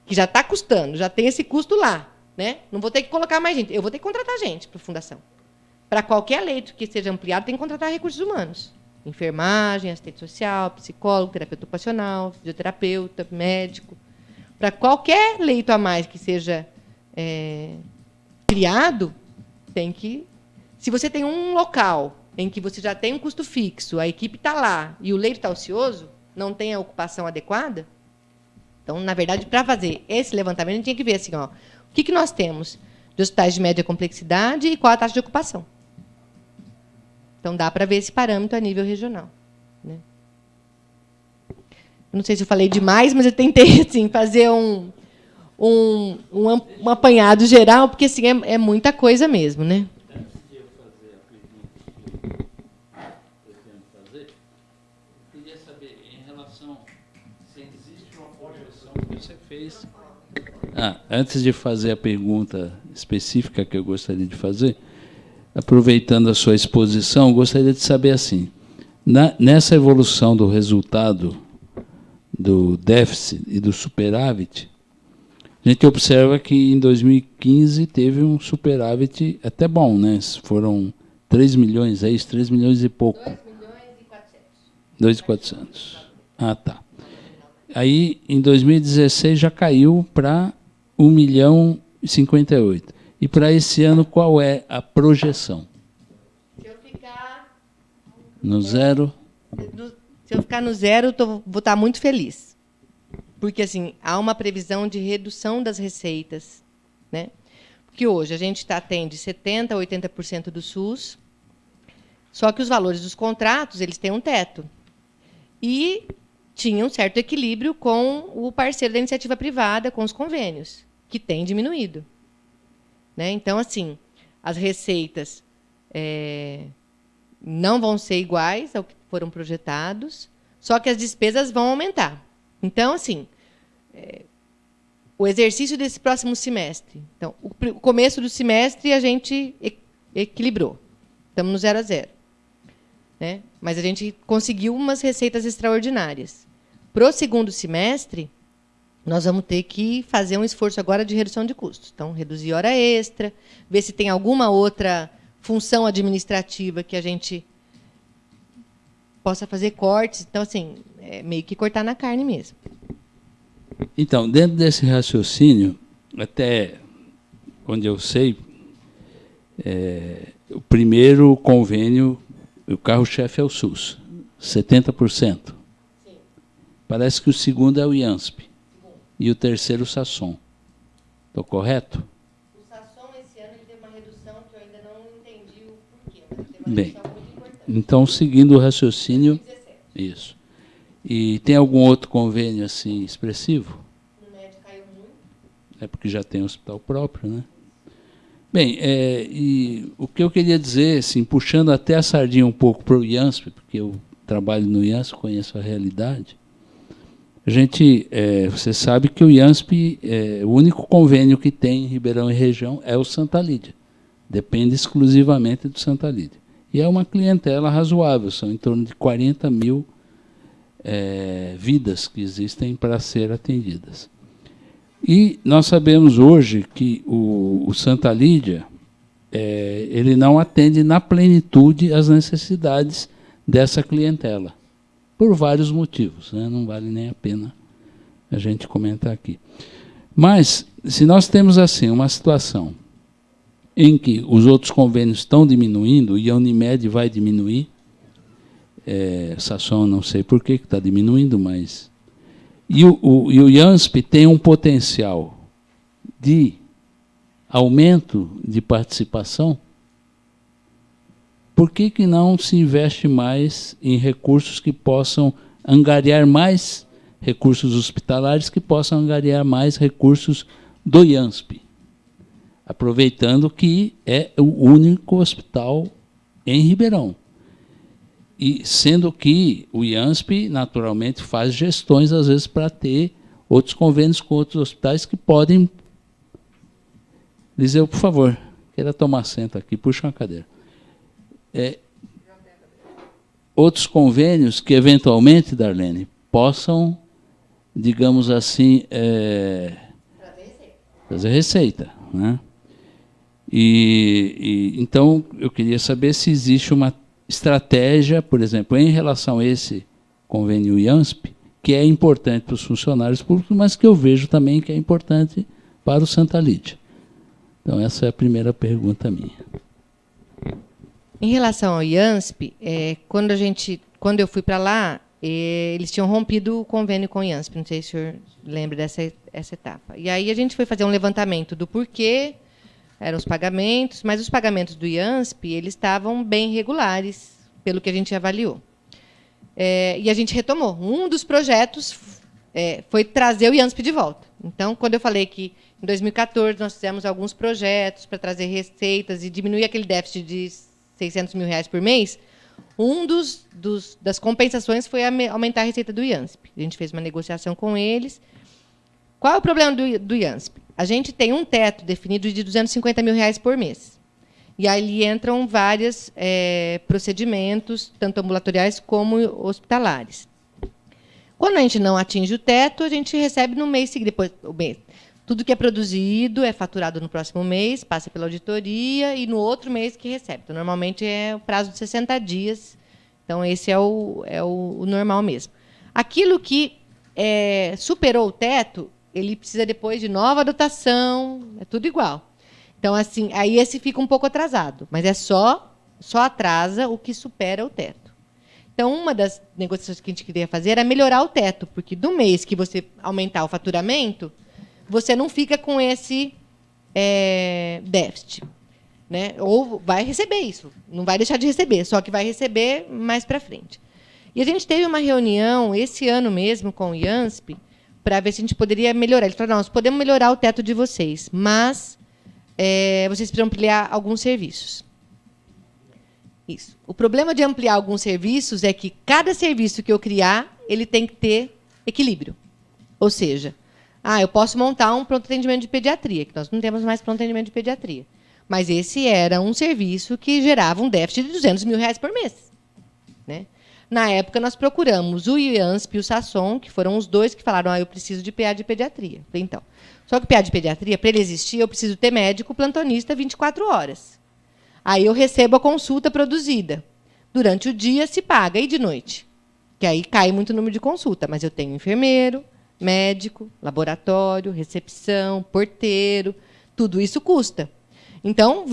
que já está custando, já tem esse custo lá. Né? Não vou ter que colocar mais gente, eu vou ter que contratar gente para a fundação. Para qualquer leito que seja ampliado, tem que contratar recursos humanos. Enfermagem, assistente social, psicólogo, terapeuta ocupacional, fisioterapeuta, médico. Para qualquer leito a mais que seja criado, tem que... Se você tem um local em que você já tem um custo fixo, a equipe está lá e o leito está ocioso, não tem a ocupação adequada, então, na verdade, para fazer esse levantamento, a gente tinha que ver assim, ó, o que nós temos de hospitais de média complexidade e qual a taxa de ocupação. Então, dá para ver esse parâmetro a nível regional. Né? Não sei se eu falei demais, mas eu tentei assim, fazer um apanhado geral, porque assim, é muita coisa mesmo. Né? Antes de eu fazer a pergunta que eu pretendo fazer, eu queria saber, em relação se existe uma projeção que você fez... antes de fazer a pergunta específica que eu gostaria de fazer, aproveitando a sua exposição, gostaria de saber assim, nessa evolução do resultado do déficit e do superávit, a gente observa que em 2015 teve um superávit até bom, né? Foram 3 milhões, 3 milhões e pouco. 2 milhões e 400. 2.400. Tá. Aí, em 2016, já caiu para 1 milhão e 58. E para esse ano, qual é a projeção? Se eu ficar no zero? Se eu ficar no zero, vou estar muito feliz. Porque assim, há uma previsão de redução das receitas. Né? Porque hoje a gente atende 70% a 80% do SUS, só que os valores dos contratos eles têm um teto. E tinha um certo equilíbrio com o parceiro da iniciativa privada, com os convênios, que tem diminuído. Né? Então, assim, as receitas não vão ser iguais ao que foram projetados, só que as despesas vão aumentar. Então, assim, o exercício desse próximo semestre. Então, o começo do semestre a gente equilibrou. Estamos no 0 a 0. Né? Mas a gente conseguiu umas receitas extraordinárias. Para o segundo semestre, nós vamos ter que fazer um esforço agora de redução de custos. Então, reduzir hora extra, ver se tem alguma outra função administrativa que a gente possa fazer cortes. Então, assim, é meio que cortar na carne mesmo. Então, dentro desse raciocínio, até onde eu sei, o primeiro convênio, o carro-chefe é o SUS, 70%. Sim. Parece que o segundo é o IANSP. E o terceiro, o SASSOM. Estou correto? O SASSOM, esse ano, ele teve uma redução que eu ainda não entendi o porquê, mas teve uma Bem, redução muito importante. Então, seguindo o raciocínio... 2017. Isso. E tem algum outro convênio assim expressivo? No médio caiu muito. É porque já tem hospital próprio, né? Bem, e o que eu queria dizer, assim, puxando até a sardinha um pouco para o IANSP, porque eu trabalho no IANSP, conheço a realidade, você sabe que o IANSP, o único convênio que tem em Ribeirão e região é o Santa Lídia. Depende exclusivamente do Santa Lídia. E é uma clientela razoável, são em torno de 40 mil vidas que existem para ser atendidas. E nós sabemos hoje que o Santa Lídia ele não atende na plenitude as necessidades dessa clientela, por vários motivos, né? Não vale nem a pena a gente comentar aqui. Mas, se nós temos assim uma situação em que os outros convênios estão diminuindo, e a Unimed vai diminuir, SASSOM não sei por que está diminuindo, mas... E o IANSP tem um potencial de aumento de participação, por que não se investe mais em recursos que possam angariar mais recursos hospitalares, que possam angariar mais recursos do IANSP? Aproveitando que é o único hospital em Ribeirão. E sendo que o IANSP, naturalmente, faz gestões, às vezes, para ter outros convênios com outros hospitais que podem... Liseu, por favor, queira tomar assento aqui, puxa uma cadeira. Outros convênios que, eventualmente, Darlene, possam, digamos assim, trazer receita. Né? Então, eu queria saber se existe uma estratégia, por exemplo, em relação a esse convênio IANSP, que é importante para os funcionários públicos, mas que eu vejo também que é importante para o Santa Lídia. Então, essa é a primeira pergunta minha. Em relação ao IANSP, quando eu fui para lá, eles tinham rompido o convênio com o IANSP, não sei se o senhor lembra dessa etapa. E aí a gente foi fazer um levantamento do porquê, eram os pagamentos, mas os pagamentos do IANSP eles estavam bem regulares, pelo que a gente avaliou. E a gente retomou. Um dos projetos foi trazer o IANSP de volta. Então, quando eu falei que em 2014 nós fizemos alguns projetos para trazer receitas e diminuir aquele déficit de R$600 mil por mês, das compensações foi aumentar a receita do IANSP. A gente fez uma negociação com eles. Qual é o problema do IANSP? A gente tem um teto definido de R$250 mil por mês. E aí entram vários procedimentos, tanto ambulatoriais como hospitalares. Quando a gente não atinge o teto, a gente recebe no mês seguinte. Tudo que é produzido é faturado no próximo mês, passa pela auditoria e no outro mês que recebe. Então, normalmente é o prazo de 60 dias. Então, esse é o normal mesmo. Aquilo que superou o teto, ele precisa depois de nova dotação, é tudo igual. Então, assim, aí esse fica um pouco atrasado, mas só atrasa o que supera o teto. Então, uma das negociações que a gente queria fazer era melhorar o teto, porque do mês que você aumentar o faturamento, você não fica com esse déficit. Né? Ou vai receber isso, não vai deixar de receber, só que vai receber mais para frente. E a gente teve uma reunião esse ano mesmo com o IANSP para ver se a gente poderia melhorar. Eles falaram, nós podemos melhorar o teto de vocês, mas vocês precisam ampliar alguns serviços. Isso. O problema de ampliar alguns serviços é que cada serviço que eu criar, ele tem que ter equilíbrio. Ou seja, eu posso montar um pronto atendimento de pediatria, que nós não temos mais pronto atendimento de pediatria. Mas esse era um serviço que gerava um déficit de R$200 mil por mês. Né? Na época, nós procuramos o IANSP e o Sasson, que foram os dois que falaram, eu preciso de PA de pediatria. Falei, então, só que o PA de pediatria, para ele existir, eu preciso ter médico plantonista 24 horas. Aí eu recebo a consulta produzida. Durante o dia se paga, e de noite? Que aí cai muito o número de consulta, mas eu tenho enfermeiro, médico, laboratório, recepção, porteiro, tudo isso custa. Então,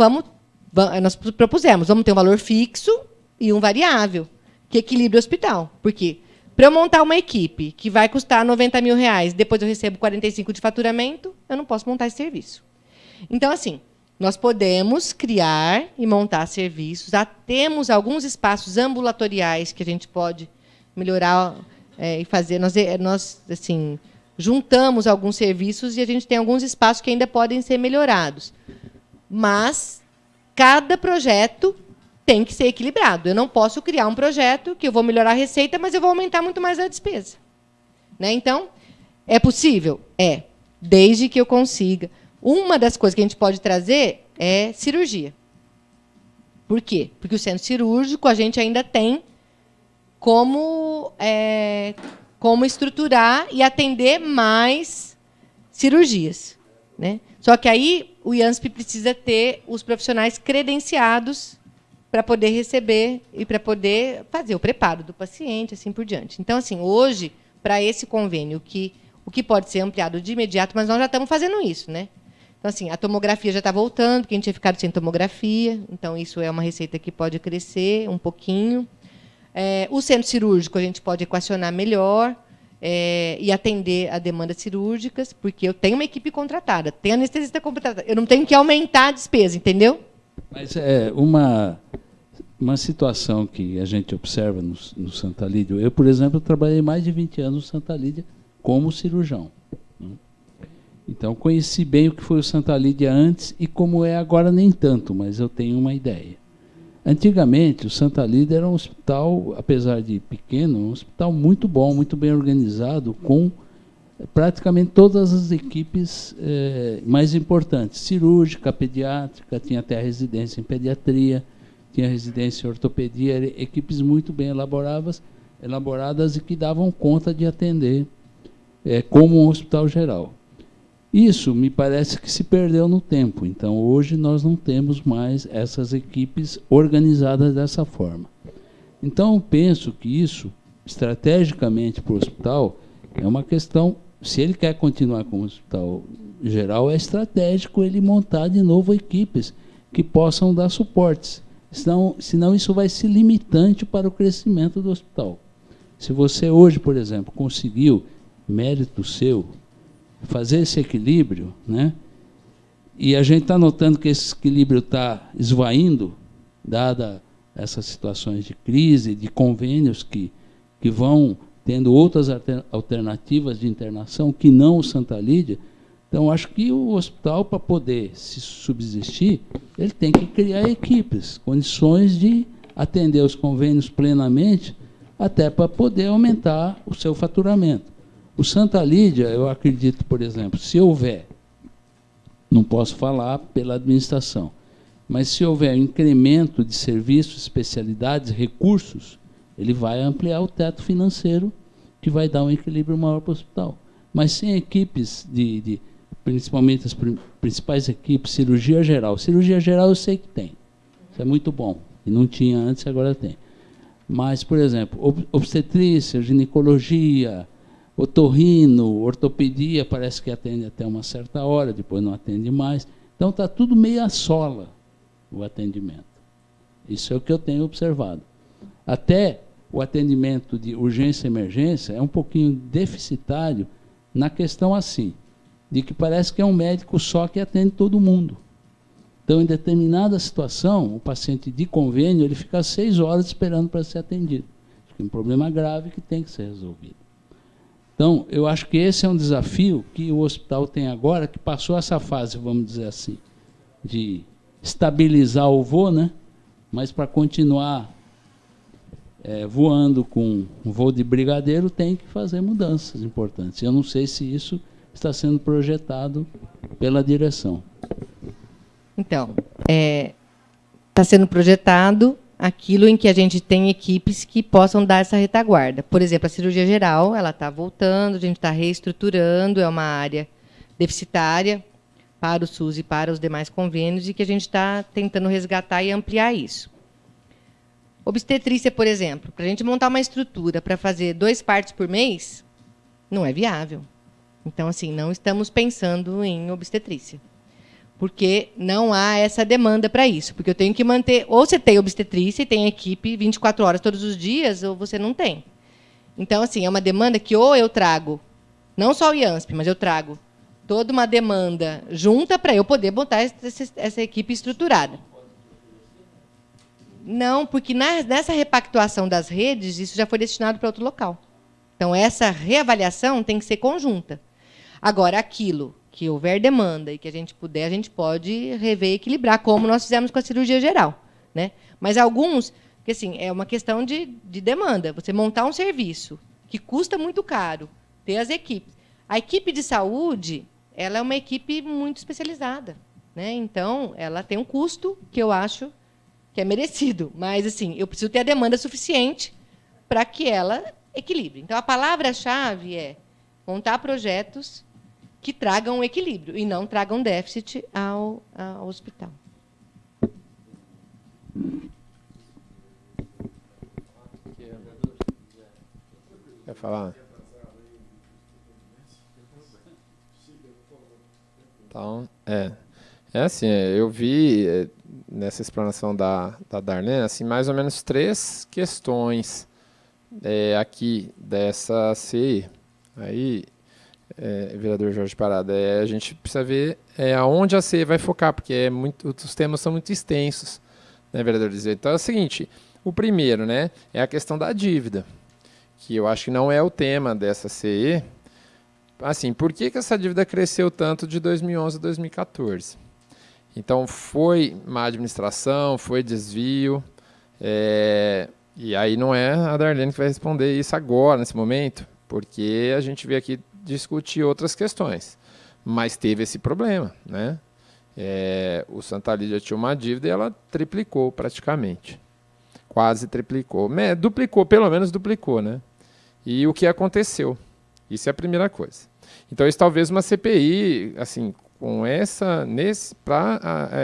nós propusemos, vamos ter um valor fixo e um variável, que equilibre o hospital. Porque, para eu montar uma equipe que vai custar R$90 mil, depois eu recebo 45 de faturamento, eu não posso montar esse serviço. Então, assim, nós podemos criar e montar serviços, já temos alguns espaços ambulatoriais que a gente pode melhorar e fazer. Nós assim, juntamos alguns serviços e a gente tem alguns espaços que ainda podem ser melhorados. Mas cada projeto tem que ser equilibrado. Eu não posso criar um projeto que eu vou melhorar a receita, mas eu vou aumentar muito mais a despesa. Né? Então, é possível? É, desde que eu consiga. Uma das coisas que a gente pode trazer é cirurgia. Por quê? Porque o centro cirúrgico a gente ainda tem como estruturar e atender mais cirurgias. Né? Só que aí o IANSP precisa ter os profissionais credenciados para poder receber e para poder fazer o preparo do paciente, assim por diante. Então, assim, hoje, para esse convênio, o que pode ser ampliado de imediato, mas nós já estamos fazendo isso, né? Então, assim, a tomografia já está voltando, porque a gente tinha ficado sem tomografia, então isso é uma receita que pode crescer um pouquinho. O centro cirúrgico a gente pode equacionar melhor e atender a demandas cirúrgicas, porque eu tenho uma equipe contratada, tenho anestesista contratada, eu não tenho que aumentar a despesa, entendeu? Mas é uma situação que a gente observa no Santa Lídia. Eu, por exemplo, trabalhei mais de 20 anos no Santa Lídia como cirurgião. Né? Então, conheci bem o que foi o Santa Lídia antes e como é agora nem tanto, mas eu tenho uma ideia. Antigamente, o Santa Lídia era um hospital, apesar de pequeno, um hospital muito bom, muito bem organizado, com praticamente todas as equipes mais importantes. Cirúrgica, pediátrica, tinha até a residência em pediatria, tinha residência em ortopedia, equipes muito bem elaboradas e que davam conta de atender como um hospital geral. Isso me parece que se perdeu no tempo. Então, hoje nós não temos mais essas equipes organizadas dessa forma. Então, eu penso que isso, estrategicamente para o hospital, é uma questão, se ele quer continuar como hospital geral, é estratégico ele montar de novo equipes que possam dar suportes. Senão isso vai ser limitante para o crescimento do hospital. Se você hoje, por exemplo, conseguiu, mérito seu, fazer esse equilíbrio, né? E a gente está notando que esse equilíbrio está esvaindo, dada essas situações de crise, de convênios que vão tendo outras alternativas de internação que não o Santa Lídia. Então, acho que o hospital, para poder se subsistir, ele tem que criar equipes, condições de atender os convênios plenamente, até para poder aumentar o seu faturamento. O Santa Lídia, eu acredito, por exemplo, se houver, não posso falar pela administração, mas se houver um incremento de serviços, especialidades, recursos, ele vai ampliar o teto financeiro, que vai dar um equilíbrio maior para o hospital. Mas sem equipes, principalmente as principais equipes, cirurgia geral. Cirurgia geral eu sei que tem, isso é muito bom, e não tinha antes, agora tem. Mas, por exemplo, obstetrícia, ginecologia, otorrino, ortopedia, parece que atende até uma certa hora, depois não atende mais. Então, está tudo meio à sola, o atendimento. Isso é o que eu tenho observado. Até o atendimento de urgência e emergência é um pouquinho deficitário na questão assim, de que parece que é um médico só que atende todo mundo. Então, em determinada situação, o paciente de convênio ele fica 6 horas esperando para ser atendido. É um problema grave que tem que ser resolvido. Então, eu acho que esse é um desafio que o hospital tem agora, que passou essa fase, vamos dizer assim, de estabilizar o voo, né? Mas para continuar voando com um voo de brigadeiro, tem que fazer mudanças importantes. Eu não sei se isso está sendo projetado pela direção. Então, está sendo projetado aquilo em que a gente tem equipes que possam dar essa retaguarda. Por exemplo, a cirurgia geral, ela está voltando, a gente está reestruturando, é uma área deficitária para o SUS e para os demais convênios, e que a gente está tentando resgatar e ampliar isso. Obstetrícia, por exemplo, para a gente montar uma estrutura para fazer 2 partos por mês, não é viável. Então, assim, não estamos pensando em obstetrícia, porque não há essa demanda para isso. Porque eu tenho que manter... Ou você tem obstetrícia e tem equipe 24 horas todos os dias, ou você não tem. Então, assim, é uma demanda que ou eu trago, não só o IANSP, mas eu trago toda uma demanda junta para eu poder botar essa equipe estruturada. Não, porque nessa repactuação das redes, isso já foi destinado para outro local. Então, essa reavaliação tem que ser conjunta. Agora, aquilo que houver demanda e que a gente puder, a gente pode rever e equilibrar, como nós fizemos com a cirurgia geral, né? Mas alguns, porque assim, é uma questão de demanda. Você montar um serviço que custa muito caro, ter as equipes. A equipe de saúde, ela é uma equipe muito especializada, né? Então, ela tem um custo que eu acho que é merecido, mas assim, eu preciso ter a demanda suficiente para que ela equilibre. Então, a palavra-chave é montar projetos que tragam equilíbrio e não tragam déficit ao hospital. Quer falar? Então, é assim, eu vi nessa explanação da Darlene, assim, mais ou menos 3 questões aqui dessa CI. Aí, vereador Jorge Parada, a gente precisa ver aonde a CI vai focar, porque os temas são muito extensos, né, vereador Liseu? Então é o seguinte, o primeiro, né, é a questão da dívida, que eu acho que não é o tema dessa CI. Assim, por que essa dívida cresceu tanto de 2011 a 2014? Então, foi má administração, foi desvio, e aí não é a Darlene que vai responder isso agora, nesse momento, porque a gente veio aqui discutir outras questões, mas teve esse problema, né? O Santa Lídia tinha uma dívida e ela triplicou praticamente, quase triplicou, duplicou, pelo menos duplicou, né? E o que aconteceu? Isso é a primeira coisa. Então, isso talvez uma CPI, assim, para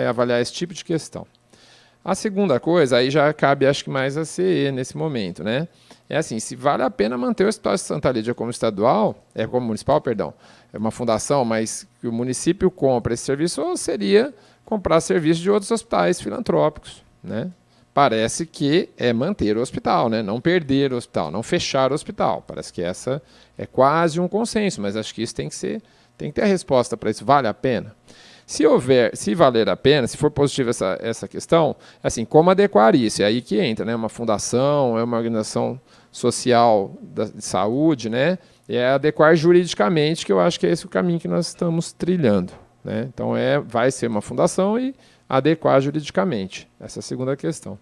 avaliar esse tipo de questão. A segunda coisa, aí já cabe, acho que mais a CE nesse momento, né? É assim, se vale a pena manter o Hospital de Santa Lídia como como municipal, perdão, é uma fundação, mas que o município compra esse serviço, ou seria comprar serviço de outros hospitais filantrópicos, né? Parece que é manter o hospital, né? Não perder o hospital, não fechar o hospital. Parece que essa é quase um consenso, mas acho que isso tem que ter a resposta para isso. Vale a pena? Se valer a pena, se for positiva essa questão, assim, como adequar isso? É aí que entra, né? Uma fundação, é uma organização social de saúde, né? É adequar juridicamente, que eu acho que é esse o caminho que nós estamos trilhando, né? Então, vai ser uma fundação e adequar juridicamente. Essa é a segunda questão.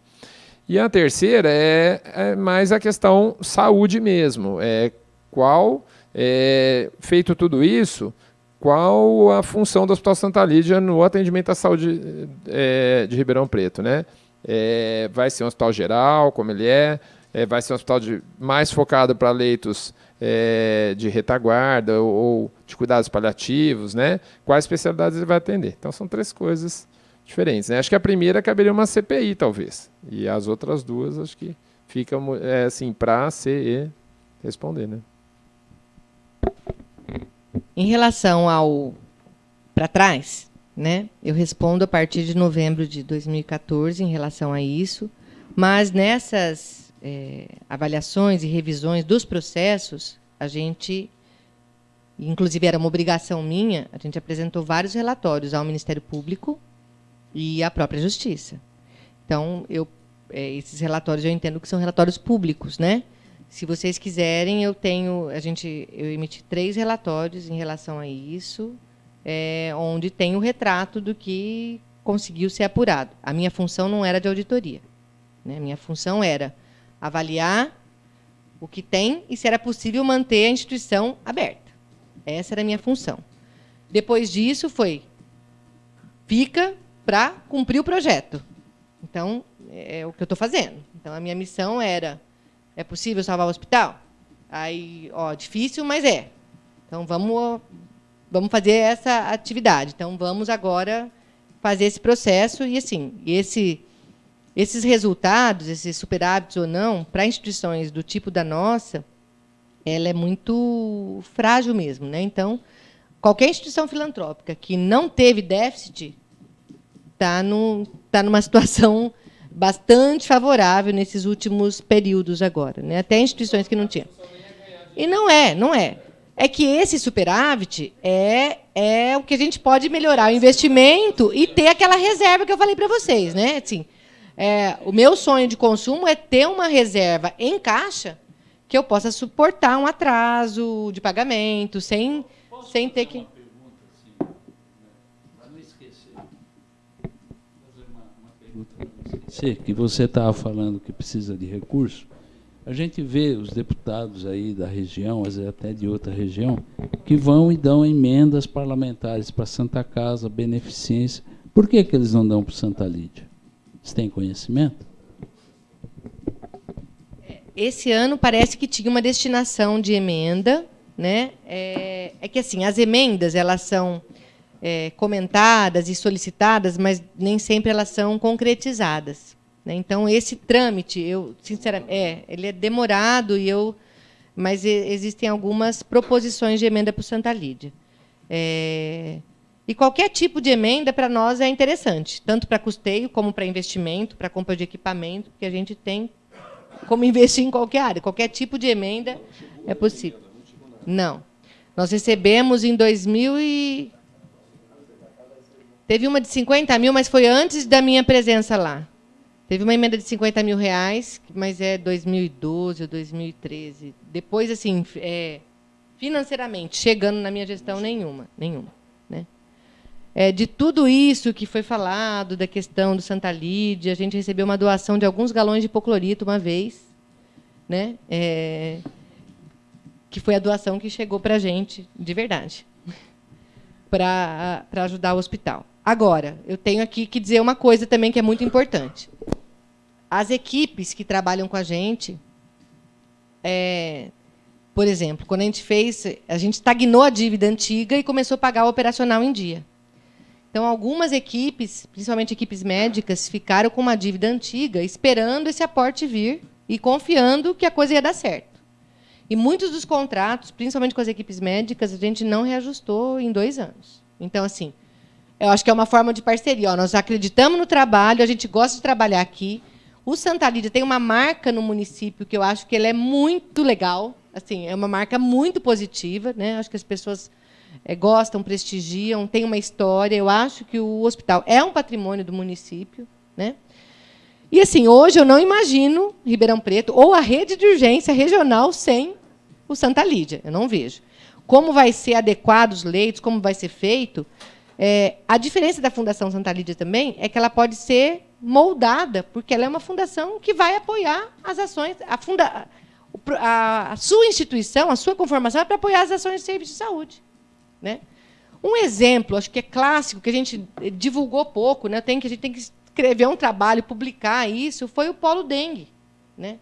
E a terceira é mais a questão saúde mesmo. Feito tudo isso, qual a função do Hospital Santa Lídia no atendimento à saúde de Ribeirão Preto, né? Vai ser um hospital geral, como ele vai ser um hospital mais focado para leitos de retaguarda ou de cuidados paliativos, né? Quais especialidades ele vai atender? Então, são 3 coisas diferentes, né? Acho que a primeira caberia uma CPI, talvez. E as outras 2, acho que ficam assim, para a CE responder, né? Em relação ao para trás, né? Eu respondo a partir de novembro de 2014 em relação a isso, mas nessas avaliações e revisões dos processos, a gente, inclusive era uma obrigação minha, a gente apresentou vários relatórios ao Ministério Público e à própria Justiça. Então, esses relatórios eu entendo que são relatórios públicos, né? Se vocês quiserem, eu emiti 3 relatórios em relação a isso, onde tem o retrato do que conseguiu ser apurado. A minha função não era de auditoria, né? A minha função era avaliar o que tem e se era possível manter a instituição aberta. Essa era a minha função. Depois disso, fica para cumprir o projeto. Então, é o que eu estou fazendo. Então, a minha missão era, é possível salvar o hospital? Aí, difícil, mas é. Então, vamos fazer essa atividade. Então, vamos agora fazer esse processo. E, assim, esses resultados, esses superávites ou não, para instituições do tipo da nossa, ela é muito frágil mesmo, né? Então, qualquer instituição filantrópica que não teve déficit está numa situação bastante favorável nesses últimos períodos agora, né? Até instituições que não tinham. E não é. É que esse superávit é o que a gente pode melhorar o investimento e ter aquela reserva que eu falei para vocês, né? Assim, o meu sonho de consumo é ter uma reserva em caixa que eu possa suportar um atraso de pagamento sem ter que... Que você estava falando que precisa de recurso, a gente vê os deputados aí da região, às vezes até de outra região, que vão e dão emendas parlamentares para Santa Casa, beneficência. Por que eles não dão para Santa Lídia? Você tem conhecimento? Esse ano parece que tinha uma destinação de emenda, né? É que assim, as emendas elas são comentadas e solicitadas, mas nem sempre elas são concretizadas, né? Então, esse trâmite, eu sinceramente, ele é demorado mas existem algumas proposições de emenda para o Santa Lídia. E qualquer tipo de emenda para nós é interessante, tanto para custeio como para investimento, para compra de equipamento, porque a gente tem como investir em qualquer área, qualquer tipo de emenda é possível. Não, nós recebemos em 2000 Teve uma de 50 mil, mas foi antes da minha presença lá. Teve uma emenda de 50 mil reais, mas é 2012 ou 2013. Depois, assim, financeiramente, chegando na minha gestão, nenhuma. Né? De tudo isso que foi falado, da questão do Santa Lídia, a gente recebeu uma doação de alguns galões de hipoclorito uma vez, né? Que foi a doação que chegou para a gente, de verdade, para ajudar o hospital. Agora, eu tenho aqui que dizer uma coisa também que é muito importante. As equipes que trabalham com a gente, por exemplo, quando a gente estagnou a dívida antiga e começou a pagar o operacional em dia. Então, algumas equipes, principalmente equipes médicas, ficaram com uma dívida antiga, esperando esse aporte vir e confiando que a coisa ia dar certo. E muitos dos contratos, principalmente com as equipes médicas, a gente não reajustou em 2 anos. Então, assim, eu acho que é uma forma de parceria. Nós acreditamos no trabalho, a gente gosta de trabalhar aqui. O Santa Lídia tem uma marca no município que eu acho que ela é muito legal. Assim, é uma marca muito positiva, né? Acho que as pessoas gostam, prestigiam, tem uma história. Eu acho que o hospital é um patrimônio do município, né? E, assim, hoje eu não imagino Ribeirão Preto ou a rede de urgência regional sem o Santa Lídia. Eu não vejo. Como vai ser adequado os leitos, como vai ser feito... a diferença da Fundação Santa Lídia também é que ela pode ser moldada, porque ela é uma fundação que vai apoiar as ações. A sua instituição, a sua conformação é para apoiar as ações de serviço de saúde, né? Um exemplo, acho que é clássico, que a gente divulgou pouco, né? A gente tem que escrever um trabalho, publicar isso, foi o Polo Dengue, né?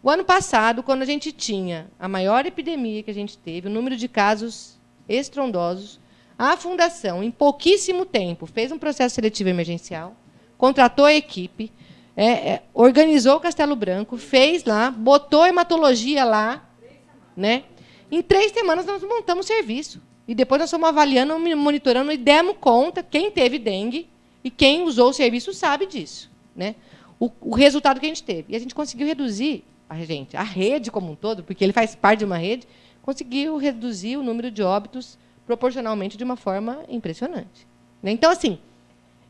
O ano passado, quando a gente tinha a maior epidemia que a gente teve, o número de casos estrondosos, a Fundação, em pouquíssimo tempo, fez um processo seletivo emergencial, contratou a equipe, organizou o Castelo Branco, fez lá, botou hematologia lá, né? Em 3 semanas nós montamos o serviço. E depois nós fomos avaliando, monitorando e demos conta, quem teve dengue e quem usou o serviço sabe disso, né? O resultado que a gente teve. E a gente conseguiu reduzir, a rede como um todo, porque ele faz parte de uma rede, conseguiu reduzir o número de óbitos proporcionalmente de uma forma impressionante. Então, assim,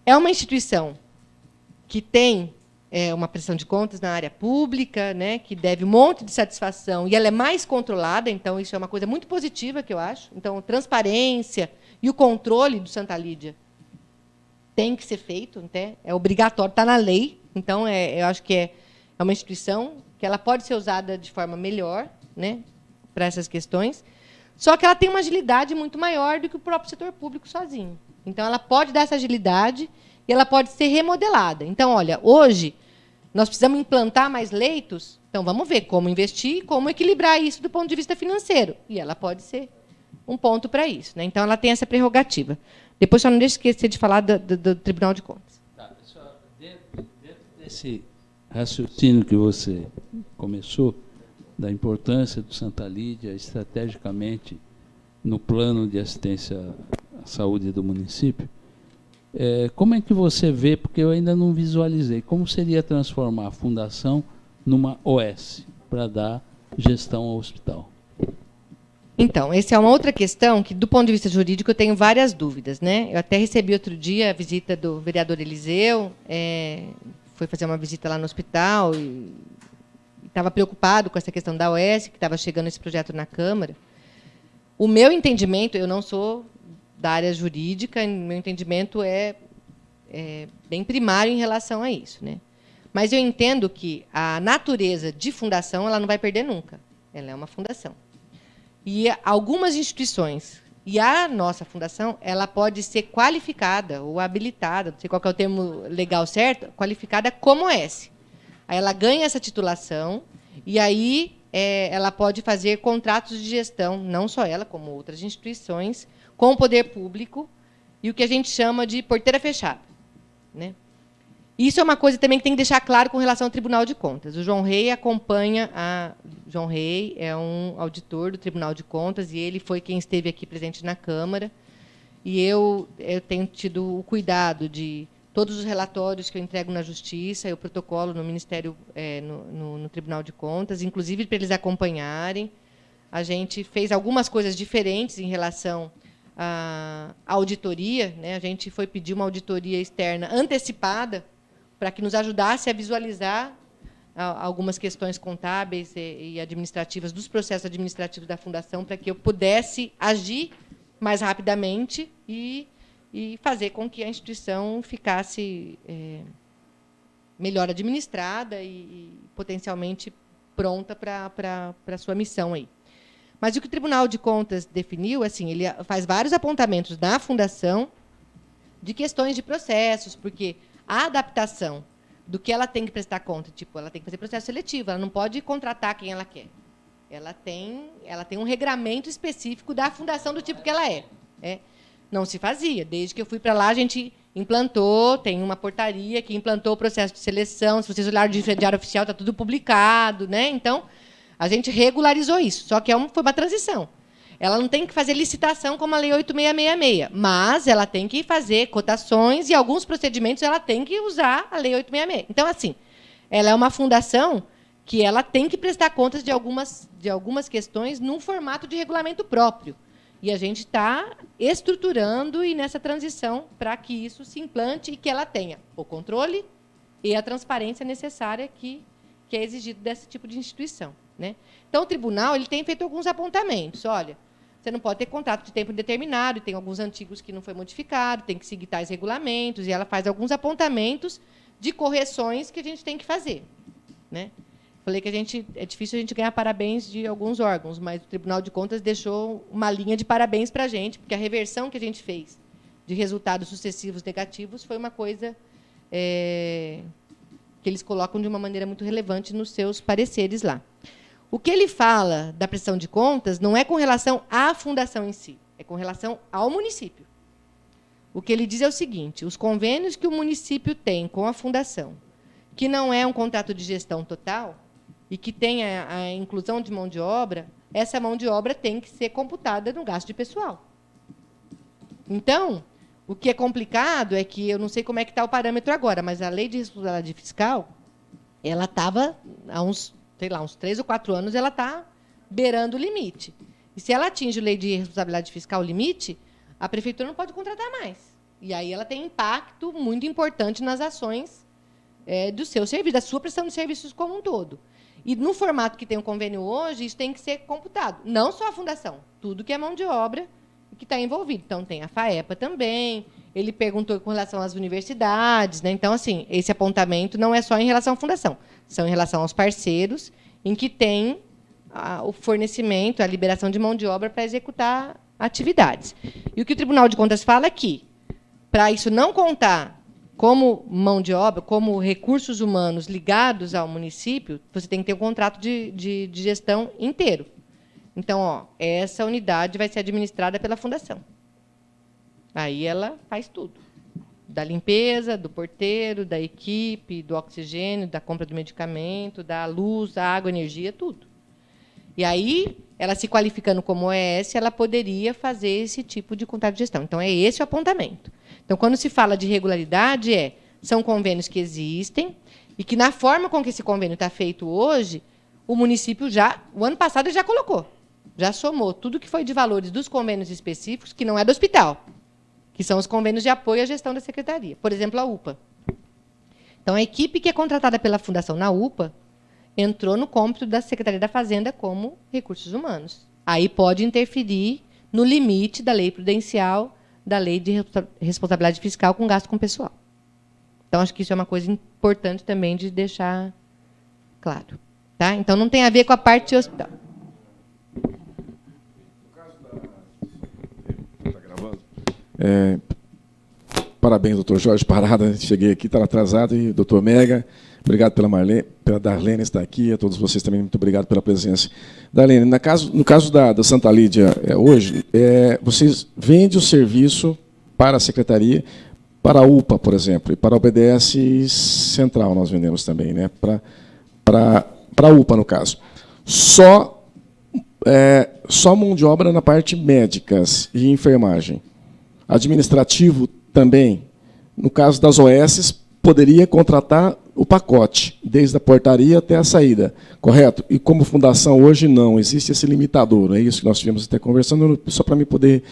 é uma instituição que tem uma prestação de contas na área pública, né, que deve um monte de satisfação, e ela é mais controlada, então isso é uma coisa muito positiva, que eu acho. Então, a transparência e o controle do Santa Lídia tem que ser feito, né, é obrigatório, está na lei. Então, eu acho que é uma instituição que ela pode ser usada de forma melhor, né, para essas questões. Só que ela tem uma agilidade muito maior do que o próprio setor público sozinho. Então, ela pode dar essa agilidade e ela pode ser remodelada. Então, olha, hoje, nós precisamos implantar mais leitos, então vamos ver como investir e como equilibrar isso do ponto de vista financeiro. E ela pode ser um ponto para isso, né? Então, ela tem essa prerrogativa. Depois, só não deixe de esquecer de falar do Tribunal de Contas. Tá, pessoal, dentro desse raciocínio que você começou, da importância do Santa Lídia estrategicamente no plano de assistência à saúde do município, como é que você vê, porque eu ainda não visualizei, como seria transformar a fundação numa OS para dar gestão ao hospital? Então, essa é uma outra questão que, do ponto de vista jurídico, eu tenho várias dúvidas, né? Eu até recebi outro dia a visita do vereador Eliseu, foi fazer uma visita lá no hospital e estava preocupado com essa questão da OS, que estava chegando esse projeto na Câmara. O meu entendimento, eu não sou da área jurídica, meu entendimento é bem primário em relação a isso, né? Mas eu entendo que a natureza de fundação ela não vai perder nunca. Ela é uma fundação. E algumas instituições, e a nossa fundação, ela pode ser qualificada ou habilitada, não sei qual que é o termo legal certo, qualificada como OS. Aí ela ganha essa titulação e aí ela pode fazer contratos de gestão, não só ela, como outras instituições, com o poder público e o que a gente chama de porteira fechada, né? Isso é uma coisa também que tem que deixar claro com relação ao Tribunal de Contas. O João Rei acompanha João Rei é um auditor do Tribunal de Contas e ele foi quem esteve aqui presente na Câmara. E eu tenho tido o cuidado de todos os relatórios que eu entrego na Justiça, eu protocolo no Ministério, no Tribunal de Contas, inclusive para eles acompanharem. A gente fez algumas coisas diferentes em relação à auditoria, né? A gente foi pedir uma auditoria externa antecipada para que nos ajudasse a visualizar algumas questões contábeis e administrativas dos processos administrativos da Fundação, para que eu pudesse agir mais rapidamente e fazer com que a instituição ficasse melhor administrada e potencialmente pronta para a sua missão aí. Mas o que o Tribunal de Contas definiu, assim, ele faz vários apontamentos na Fundação de questões de processos, porque a adaptação do que ela tem que prestar conta, tipo, ela tem que fazer processo seletivo, ela não pode contratar quem ela quer. Ela tem um regramento específico da fundação do tipo que ela é. Não se fazia. Desde que eu fui para lá, a gente implantou, tem uma portaria que implantou o processo de seleção. Se vocês olharem de diário oficial, está tudo publicado, né? Então, a gente regularizou isso. Só que foi uma transição. Ela não tem que fazer licitação como a Lei 8666, mas ela tem que fazer cotações e alguns procedimentos ela tem que usar a Lei 8666. Então, assim, ela é uma fundação que ela tem que prestar contas de algumas questões num formato de regulamento próprio. E a gente está estruturando e nessa transição para que isso se implante e que ela tenha o controle e a transparência necessária que é exigido desse tipo de instituição, né? Então, o tribunal ele tem feito alguns apontamentos. Olha, você não pode ter contrato de tempo indeterminado, e tem alguns antigos que não foi modificado, tem que seguir tais regulamentos, e ela faz alguns apontamentos de correções que a gente tem que fazer, né? Falei que é difícil a gente ganhar parabéns de alguns órgãos, mas o Tribunal de Contas deixou uma linha de parabéns para a gente, porque a reversão que a gente fez de resultados sucessivos negativos foi uma coisa que eles colocam de uma maneira muito relevante nos seus pareceres lá. O que ele fala da prestação de contas não é com relação à fundação em si, é com relação ao município. O que ele diz é o seguinte: os convênios que o município tem com a fundação, que não é um contrato de gestão total e que tem a inclusão de mão de obra, essa mão de obra tem que ser computada no gasto de pessoal. Então, o que é complicado é que eu não sei como é que está o parâmetro agora, mas a lei de responsabilidade fiscal, ela estava há uns 3 ou 4 anos, ela está beirando o limite. E se ela atinge a lei de responsabilidade fiscal limite, a prefeitura não pode contratar mais. E aí ela tem impacto muito importante nas ações do seu serviço, da sua prestação de serviços como um todo. E no formato que tem o convênio hoje, isso tem que ser computado. Não só a fundação, tudo que é mão de obra que está envolvido. Então, tem a FAEPA também. Ele perguntou com relação às universidades, né? Então, assim, esse apontamento não é só em relação à fundação, são em relação aos parceiros, em que tem o fornecimento, a liberação de mão de obra para executar atividades. E o que o Tribunal de Contas fala é que, para isso não contar como mão de obra, como recursos humanos ligados ao município, você tem que ter um contrato de gestão inteiro. Então, essa unidade vai ser administrada pela fundação. Aí ela faz tudo. Da limpeza, do porteiro, da equipe, do oxigênio, da compra do medicamento, da luz, da água, energia, tudo. E aí, ela se qualificando como OES, ela poderia fazer esse tipo de contrato de gestão. Então, é esse o apontamento. Então, quando se fala de regularidade, são convênios que existem e que, na forma com que esse convênio está feito hoje, o município o ano passado, já colocou, já somou tudo que foi de valores dos convênios específicos, que não é do hospital, que são os convênios de apoio à gestão da secretaria. Por exemplo, a UPA. Então, a equipe que é contratada pela Fundação na UPA entrou no cômputo da Secretaria da Fazenda como recursos humanos. Aí pode interferir no limite da lei prudencial, da lei de responsabilidade fiscal com gasto com pessoal. Então, acho que isso é uma coisa importante também de deixar claro. Tá? Então, não tem a ver com a parte hospital. Está gravando? Parabéns, doutor Jorge Parada. Cheguei aqui, estava atrasado. E doutor Mega, obrigado pela Darlene estar aqui. A todos vocês também, muito obrigado pela presença. Darlene, no caso da Santa Lídia, hoje, vocês vendem o serviço para a secretaria, para a UPA, por exemplo, e para a OBDS Central nós vendemos também, né? Para a UPA, no caso. Só mão de obra na parte médicas e enfermagem. Administrativo também. No caso das OS, poderia contratar o pacote, desde a portaria até a saída, correto? E como fundação hoje não, existe esse limitador, é isso que nós estivemos até conversando, só para me poder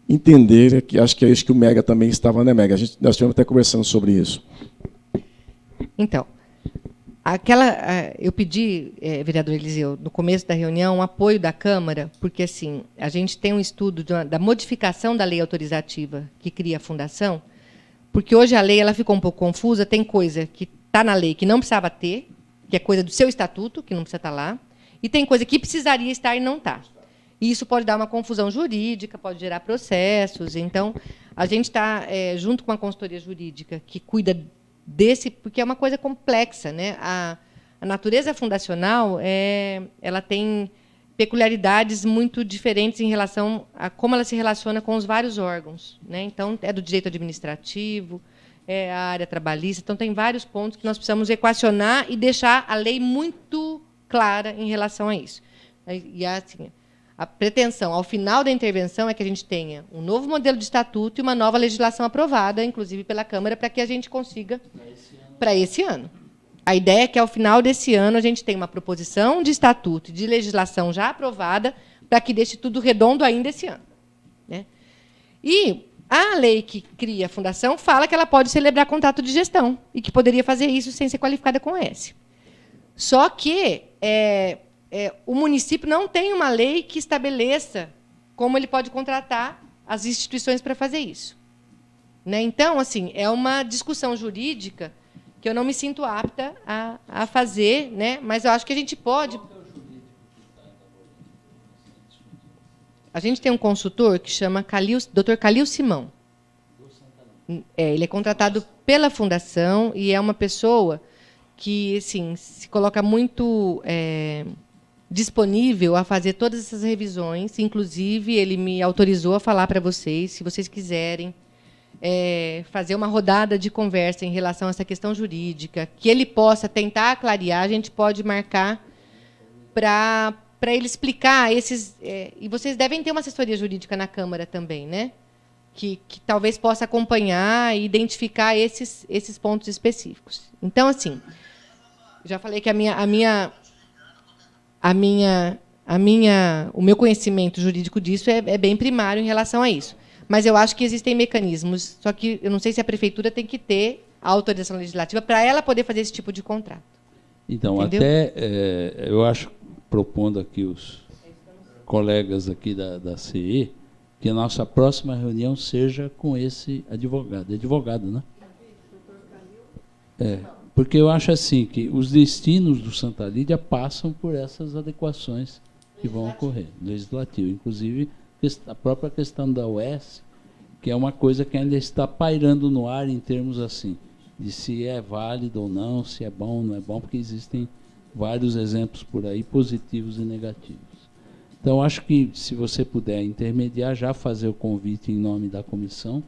entender, que acho que é isso que o Mega também estava, né, Mega? Nós estivemos até conversando sobre isso. Então, eu pedi, vereador Eliseu, no começo da reunião, um apoio da Câmara, porque assim, a gente tem um estudo da modificação da lei autorizativa que cria a fundação, porque hoje a lei ela ficou um pouco confusa, tem coisa que está na lei que não precisava ter, que é coisa do seu estatuto, que não precisa estar lá, e tem coisa que precisaria estar e não está. E isso pode dar uma confusão jurídica, pode gerar processos. Então, a gente está, junto com a consultoria jurídica, que cuida desse, porque é uma coisa complexa, né? A natureza fundacional ela tem peculiaridades muito diferentes em relação a como ela se relaciona com os vários órgãos, né? Então, é do direito administrativo, é a área trabalhista, então tem vários pontos que nós precisamos equacionar e deixar a lei muito clara em relação a isso. E assim, a pretensão, ao final da intervenção, é que a gente tenha um novo modelo de estatuto e uma nova legislação aprovada, inclusive pela Câmara, para que a gente consiga para esse ano. A ideia é que, ao final desse ano, a gente tenha uma proposição de estatuto e de legislação já aprovada para que deixe tudo redondo ainda esse ano, né? E a lei que cria a fundação fala que ela pode celebrar contrato de gestão e que poderia fazer isso sem ser qualificada com S. Só que o município não tem uma lei que estabeleça como ele pode contratar as instituições para fazer isso, né? Então, assim, é uma discussão jurídica que eu não me sinto apta a fazer, né? Mas eu acho que a gente pode. A gente tem um consultor que chama Dr. Calil Simão. Ele é contratado pela fundação e é uma pessoa que, assim, se coloca muito disponível a fazer todas essas revisões. Inclusive, ele me autorizou a falar para vocês, se vocês quiserem fazer uma rodada de conversa em relação a essa questão jurídica, que ele possa tentar clarear, a gente pode marcar para ele explicar esses... e vocês devem ter uma assessoria jurídica na Câmara também, né? Que talvez possa acompanhar e identificar esses pontos específicos. Então, assim, já falei que o meu conhecimento jurídico disso é bem primário em relação a isso. Mas eu acho que existem mecanismos, só que eu não sei se a prefeitura tem que ter a autorização legislativa para ela poder fazer esse tipo de contrato. Então, entendeu? Até eu acho, propondo aqui os colegas aqui da CE, que a nossa próxima reunião seja com esse advogado. É advogado, né? Porque eu acho assim que os destinos do Santa Lídia passam por essas adequações que vão ocorrer, legislativo. Inclusive, a própria questão da UES, que é uma coisa que ainda está pairando no ar em termos assim, de se é válido ou não, se é bom ou não é bom, porque existem vários exemplos por aí, positivos e negativos. Então, acho que, se você puder intermediar, já fazer o convite em nome da comissão,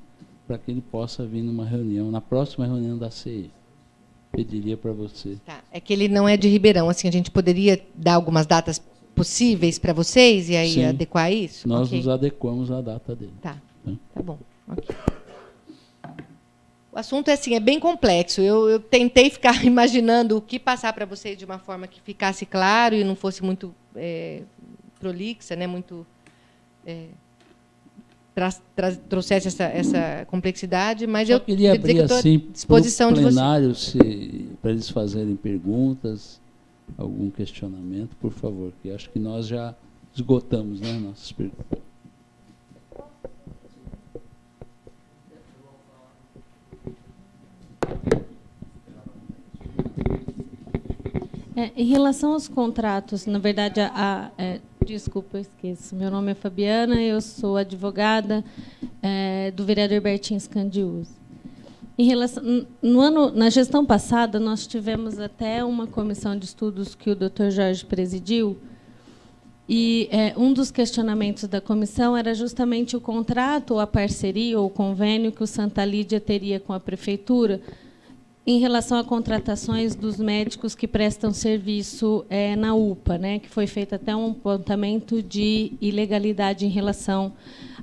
para que ele possa vir numa reunião, na próxima reunião da CE. Pediria para você. Tá. É que ele não é de Ribeirão, assim, a gente poderia dar algumas datas possíveis para vocês e aí Sim. adequar isso? Nós Ok. nos adequamos à data dele. Tá bom. Ok. O assunto é assim, é bem complexo. Eu tentei ficar imaginando o que passar para vocês de uma forma que ficasse claro e não fosse muito prolixa, né? Muito trouxesse essa complexidade, mas eu queria abrir assim à disposição para o de vocês. plenário, para eles fazerem perguntas, algum questionamento, por favor, que acho que nós já esgotamos, né, nossas perguntas. Em relação aos contratos, na verdade, desculpa, eu esqueço. Meu nome é Fabiana, eu sou advogada do vereador Bertin Scandius. Em relação, na gestão passada, nós tivemos até uma comissão de estudos que o Dr. Jorge presidiu, e um dos questionamentos da comissão era justamente o contrato, ou a parceria, ou o convênio que o Santa Lídia teria com a prefeitura, em relação a contratações dos médicos que prestam serviço na UPA, né, que foi feito até um apontamento de ilegalidade em relação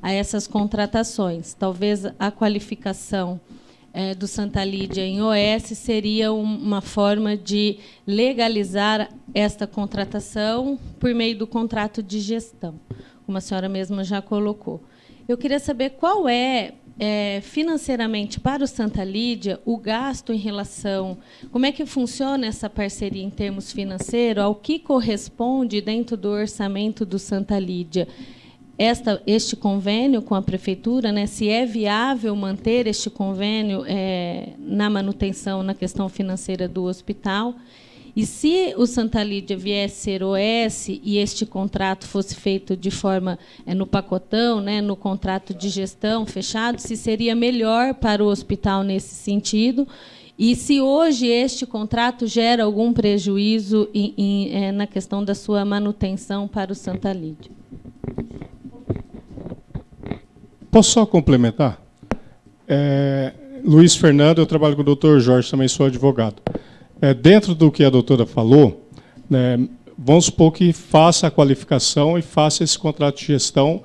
a essas contratações. Talvez a qualificação do Santa Lídia em OS seria uma forma de legalizar esta contratação por meio do contrato de gestão, como a senhora mesma já colocou. Eu queria saber qual financeiramente para o Santa Lídia o gasto em relação, como é que funciona essa parceria em termos financeiros, ao que corresponde dentro do orçamento do Santa Lídia este convênio com a prefeitura, né, se é viável manter este convênio na manutenção, na questão financeira do hospital. E se o Santa Lídia viesse ser OS e este contrato fosse feito de forma no pacotão, né, no contrato de gestão fechado, se seria melhor para o hospital nesse sentido, e se hoje este contrato gera algum prejuízo na questão da sua manutenção para o Santa Lídia. Posso só complementar? Luiz Fernando, eu trabalho com o doutor Jorge, também sou advogado. Dentro do que a doutora falou, né, vamos supor que faça a qualificação e faça esse contrato de gestão.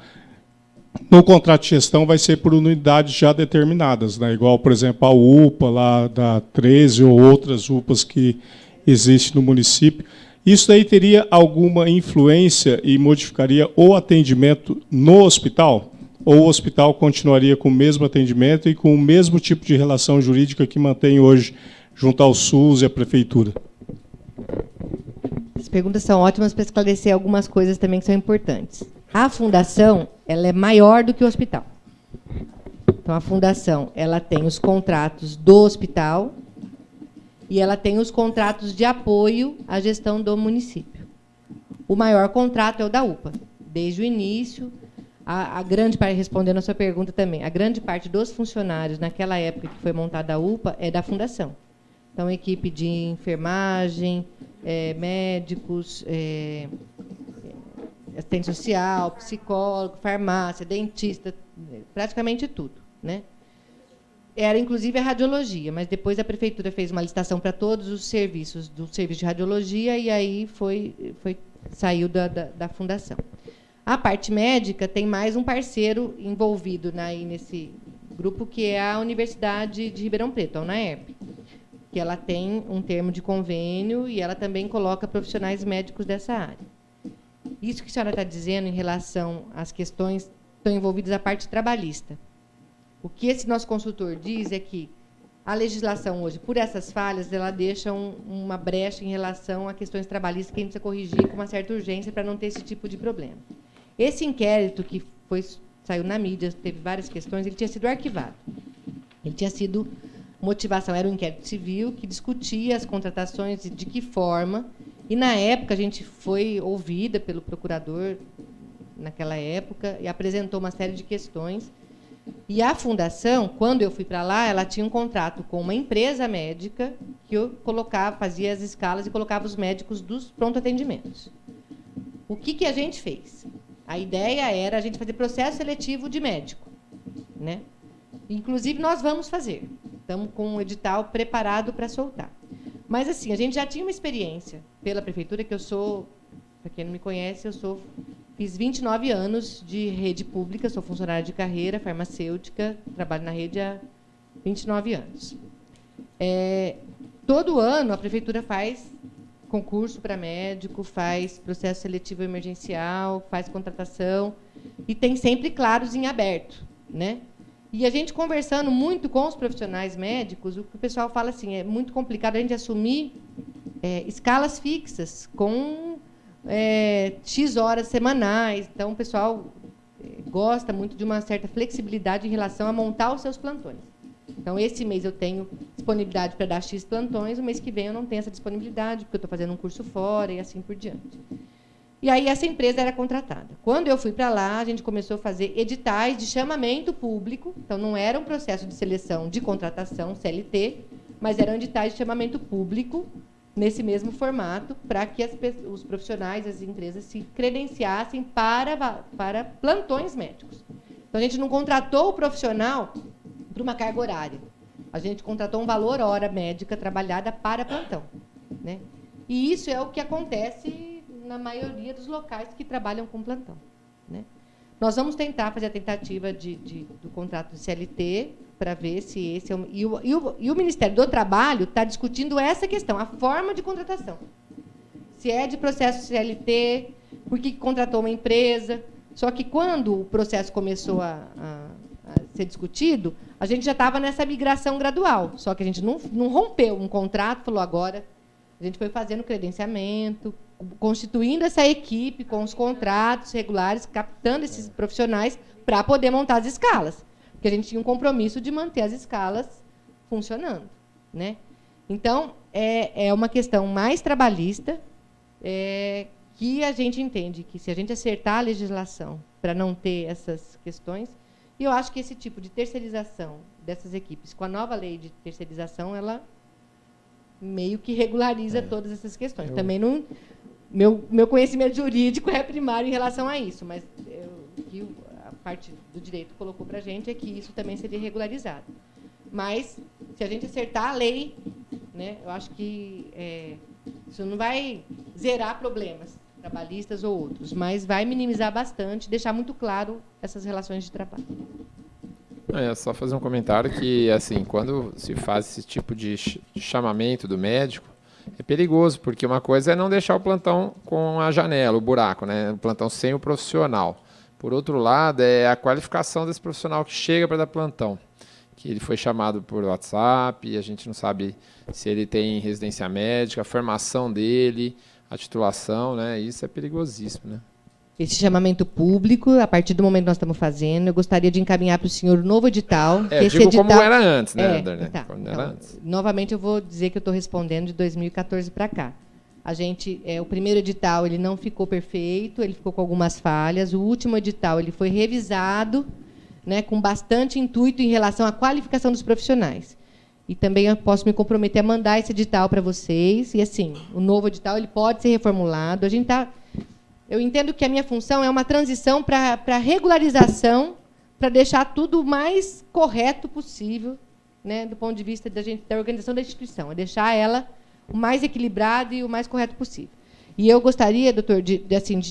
No contrato de gestão vai ser por unidades já determinadas, né, igual, por exemplo, a UPA lá da 13 ou outras UPAs que existem no município. Isso daí teria alguma influência e modificaria o atendimento no hospital? Ou o hospital continuaria com o mesmo atendimento e com o mesmo tipo de relação jurídica que mantém hoje junto ao SUS e à prefeitura? As perguntas são ótimas para esclarecer algumas coisas também que são importantes. A fundação, ela é maior do que o hospital. Então, a fundação, ela tem os contratos do hospital e ela tem os contratos de apoio à gestão do município. O maior contrato é o da UPA. Desde o início, a grande parte, respondendo a sua pergunta também, a grande parte dos funcionários, naquela época que foi montada a UPA, é da fundação. Então, equipe de enfermagem, médicos, assistente social, psicólogo, farmácia, dentista, praticamente tudo, né? Era, inclusive, a radiologia, mas depois a prefeitura fez uma licitação para todos os serviços do serviço de radiologia e aí saiu da fundação. A parte médica tem mais um parceiro envolvido nesse grupo, que é a Universidade de Ribeirão Preto, a UNAERP, que ela tem um termo de convênio e ela também coloca profissionais médicos dessa área. Isso que a senhora está dizendo em relação às questões que estão envolvidas a parte trabalhista. O que esse nosso consultor diz é que a legislação hoje, por essas falhas, ela deixa uma brecha em relação a questões trabalhistas que a gente precisa corrigir com uma certa urgência para não ter esse tipo de problema. Esse inquérito que saiu na mídia, teve várias questões, ele tinha sido arquivado. Ele tinha sido motivação era o inquérito civil, que discutia as contratações e de que forma. E, na época, a gente foi ouvida pelo procurador, naquela época, e apresentou uma série de questões. E a fundação, quando eu fui para lá, ela tinha um contrato com uma empresa médica que eu fazia as escalas e colocava os médicos dos pronto-atendimentos. O que a gente fez? A ideia era a gente fazer processo seletivo de médico, né? Inclusive, nós vamos fazer. Estamos com um edital preparado para soltar. Mas, assim, a gente já tinha uma experiência pela prefeitura, que eu sou, para quem não me conhece, fiz 29 anos de rede pública, sou funcionária de carreira, farmacêutica, trabalho na rede há 29 anos. Todo ano, a prefeitura faz concurso para médico, faz processo seletivo emergencial, faz contratação, e tem sempre claros em aberto, né? E a gente conversando muito com os profissionais médicos, o que o pessoal fala assim, é muito complicado a gente assumir escalas fixas com X horas semanais. Então, o pessoal gosta muito de uma certa flexibilidade em relação a montar os seus plantões. Então, esse mês eu tenho disponibilidade para dar X plantões, o mês que vem eu não tenho essa disponibilidade, porque eu estou fazendo um curso fora e assim por diante. E aí essa empresa era contratada. Quando eu fui para lá, a gente começou a fazer editais de chamamento público. Então, não era um processo de seleção de contratação, CLT, mas eram editais de chamamento público, nesse mesmo formato, para que os profissionais, as empresas, se credenciassem para plantões médicos. Então, a gente não contratou o profissional para uma carga horária. A gente contratou um valor hora médica trabalhada para plantão, né? E isso é o que acontece na maioria dos locais que trabalham com plantão, né? Nós vamos tentar fazer a tentativa do contrato de CLT para ver se esse é e o Ministério do Trabalho está discutindo essa questão, a forma de contratação. Se é de processo CLT, por que contratou uma empresa. Só que, quando o processo começou a ser discutido, a gente já estava nessa migração gradual. Só que a gente não rompeu um contrato, falou agora. A gente foi fazendo credenciamento, constituindo essa equipe com os contratos regulares, captando esses profissionais para poder montar as escalas. Porque a gente tinha um compromisso de manter as escalas funcionando, né? Então, é uma questão mais trabalhista, que a gente entende que, se a gente acertar a legislação para não ter essas questões, e eu acho que esse tipo de terceirização dessas equipes, com a nova lei de terceirização, ela meio que regulariza todas essas questões. Também não... Meu conhecimento jurídico é primário em relação a isso, mas que a parte do direito colocou para a gente é que isso também seria regularizado. Mas, se a gente acertar a lei, né, eu acho que isso não vai zerar problemas trabalhistas ou outros, mas vai minimizar bastante, deixar muito claro essas relações de trabalho. É só fazer um comentário que, assim, quando se faz esse tipo de chamamento do médico, é perigoso, porque uma coisa é não deixar o plantão com a janela, o buraco, né? O plantão sem o profissional. Por outro lado, é a qualificação desse profissional que chega para dar plantão, que ele foi chamado por WhatsApp, e a gente não sabe se ele tem residência médica, a formação dele, a titulação, né? Isso é perigosíssimo, né? Esse chamamento público, a partir do momento que nós estamos fazendo, eu gostaria de encaminhar para o senhor o novo edital. Digo edital, como era antes, né, Darlene? Tá. Então, novamente, eu vou dizer que eu estou respondendo de 2014 para cá. A gente, o primeiro edital ele não ficou perfeito, ele ficou com algumas falhas. O último edital ele foi revisado, né, com bastante intuito em relação à qualificação dos profissionais. E também eu posso me comprometer a mandar esse edital para vocês. E, assim, o novo edital ele pode ser reformulado. A gente está... Eu entendo que a minha função é uma transição para a regularização, para deixar tudo o mais correto possível, né, do ponto de vista da organização da instituição, é deixar ela o mais equilibrada e o mais correto possível. E eu gostaria, doutor, de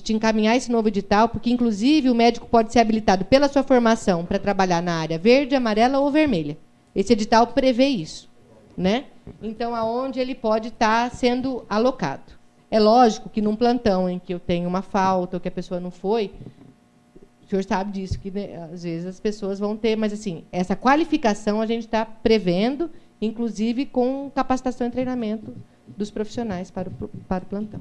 te encaminhar esse novo edital, porque, inclusive, o médico pode ser habilitado pela sua formação para trabalhar na área verde, amarela ou vermelha. Esse edital prevê isso, né? Então, aonde ele pode estar sendo alocado. É lógico que, num plantão em que eu tenho uma falta ou que a pessoa não foi, o senhor sabe disso, que, né, às vezes as pessoas vão ter, mas, assim, essa qualificação a gente está prevendo, inclusive com capacitação e treinamento dos profissionais para o plantão.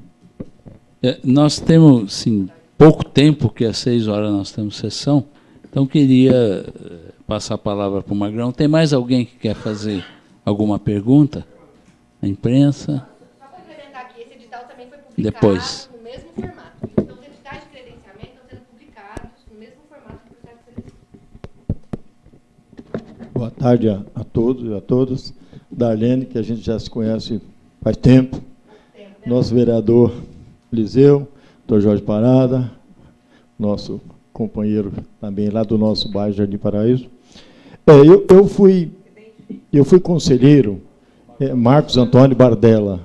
Nós temos, sim, pouco tempo, porque às 6 horas nós temos sessão, então queria passar a palavra para o Magrão. Tem mais alguém que quer fazer Alguma pergunta? A imprensa? Só para complementar aqui, esse edital também foi publicado Depois. no mesmo formato. Então, os editais de credenciamento estão sendo publicados no mesmo formato do processo de seleção. Boa tarde a todos e a todas. Darlene, que a gente já se conhece faz tempo. Nosso vereador Eliseu, doutor Jorge Parada, nosso companheiro também lá do nosso bairro Jardim Paraíso. Eu fui conselheiro Marcos Antônio Bardella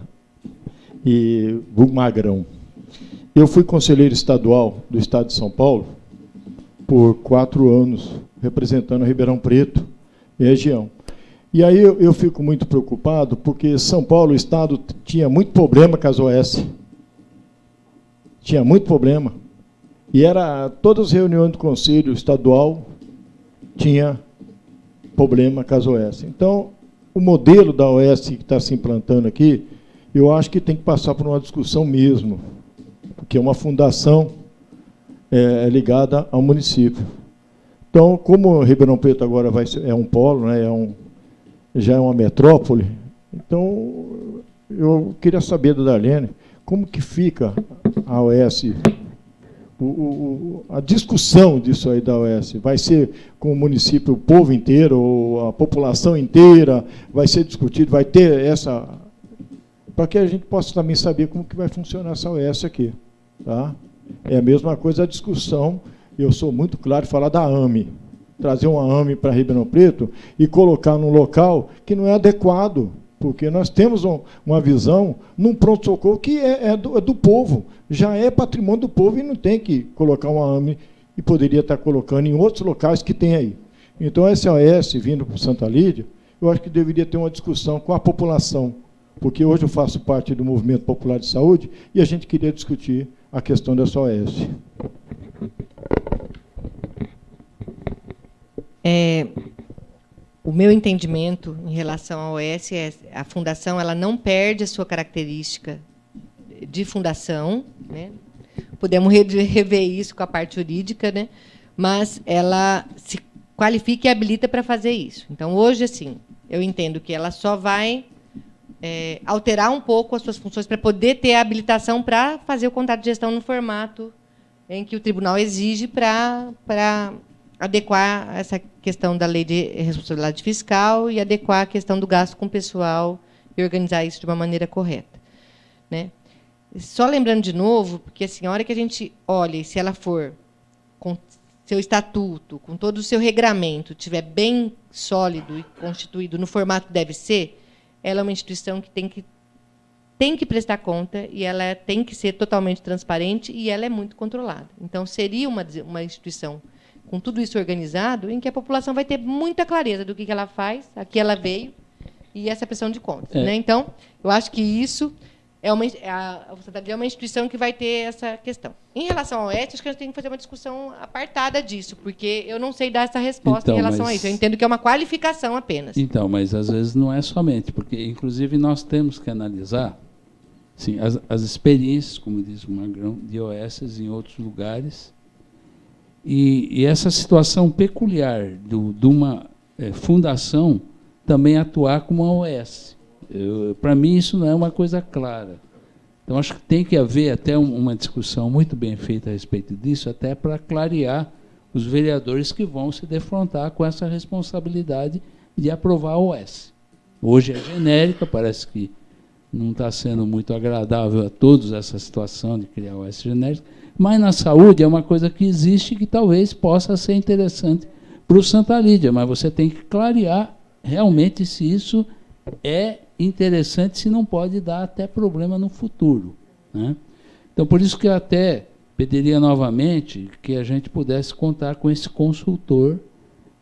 e Magrão. Eu fui conselheiro estadual do Estado de São Paulo por 4 anos, representando Ribeirão Preto e região. E aí eu fico muito preocupado, porque São Paulo, o Estado, tinha muito problema com as OS. Tinha muito problema. E todas as reuniões do Conselho Estadual tinha problema com as OS. Então, o modelo da OS que está se implantando aqui, eu acho que tem que passar por uma discussão mesmo, porque é uma fundação ligada ao município. Então, como Ribeirão Preto agora é um polo, né, já é uma metrópole, então eu queria saber da Darlene como que fica a OS, a discussão disso aí da OS. Vai ser com o município, o povo inteiro, ou a população inteira, vai ser discutido, vai ter essa... para que a gente possa também saber como que vai funcionar essa OS aqui. Tá? É a mesma coisa a discussão, eu sou muito claro, falar da AME. Trazer uma AME para Ribeirão Preto e colocar num local que não é adequado, porque nós temos uma visão num pronto-socorro que é do povo, já é patrimônio do povo e não tem que colocar uma AME e poderia estar colocando em outros locais que tem aí. Então, essa OS vindo para Santa Lídia, eu acho que deveria ter uma discussão com a população, porque hoje eu faço parte do Movimento Popular de Saúde e a gente queria discutir a questão dessa OS. O meu entendimento em relação à OS é a fundação ela não perde a sua característica de fundação, né? Podemos rever isso com a parte jurídica, né? Mas ela se qualifica e habilita para fazer isso. Então, hoje, assim, eu entendo que ela só vai alterar um pouco as suas funções para poder ter a habilitação para fazer o contrato de gestão no formato em que o tribunal exige para adequar essa questão da lei de responsabilidade fiscal e adequar a questão do gasto com o pessoal e organizar isso de uma maneira correta. Né? Só lembrando de novo, porque assim, a hora que a gente olha, e se ela for com seu estatuto, com todo o seu regramento, estiver bem sólido e constituído no formato que deve ser, ela é uma instituição que tem que prestar conta e ela tem que ser totalmente transparente e ela é muito controlada. Então, seria uma instituição com tudo isso organizado, em que a população vai ter muita clareza do que ela faz, a que ela veio, e essa prestação de contas. Né? Então, eu acho que isso é uma instituição que vai ter essa questão. Em relação ao OS, acho que a gente tem que fazer uma discussão apartada disso, porque eu não sei dar essa resposta em relação a isso. Eu entendo que é uma qualificação apenas. Então, mas às vezes não é somente, porque, inclusive, nós temos que analisar sim, as experiências, como diz o Magrão, de OS em outros lugares. E essa situação peculiar de uma fundação também atuar como uma OS. Para mim, isso não é uma coisa clara. Então, acho que tem que haver até uma discussão muito bem feita a respeito disso, até para clarear os vereadores que vão se defrontar com essa responsabilidade de aprovar a OS. Hoje é genérica, parece que não está sendo muito agradável a todos essa situação de criar a OS genérica, mas na saúde é uma coisa que existe e que talvez possa ser interessante para o Santa Lídia, mas você tem que clarear realmente se isso é interessante, se não pode dar até problema no futuro. Né? Então, por isso que eu até pediria novamente que a gente pudesse contar com esse consultor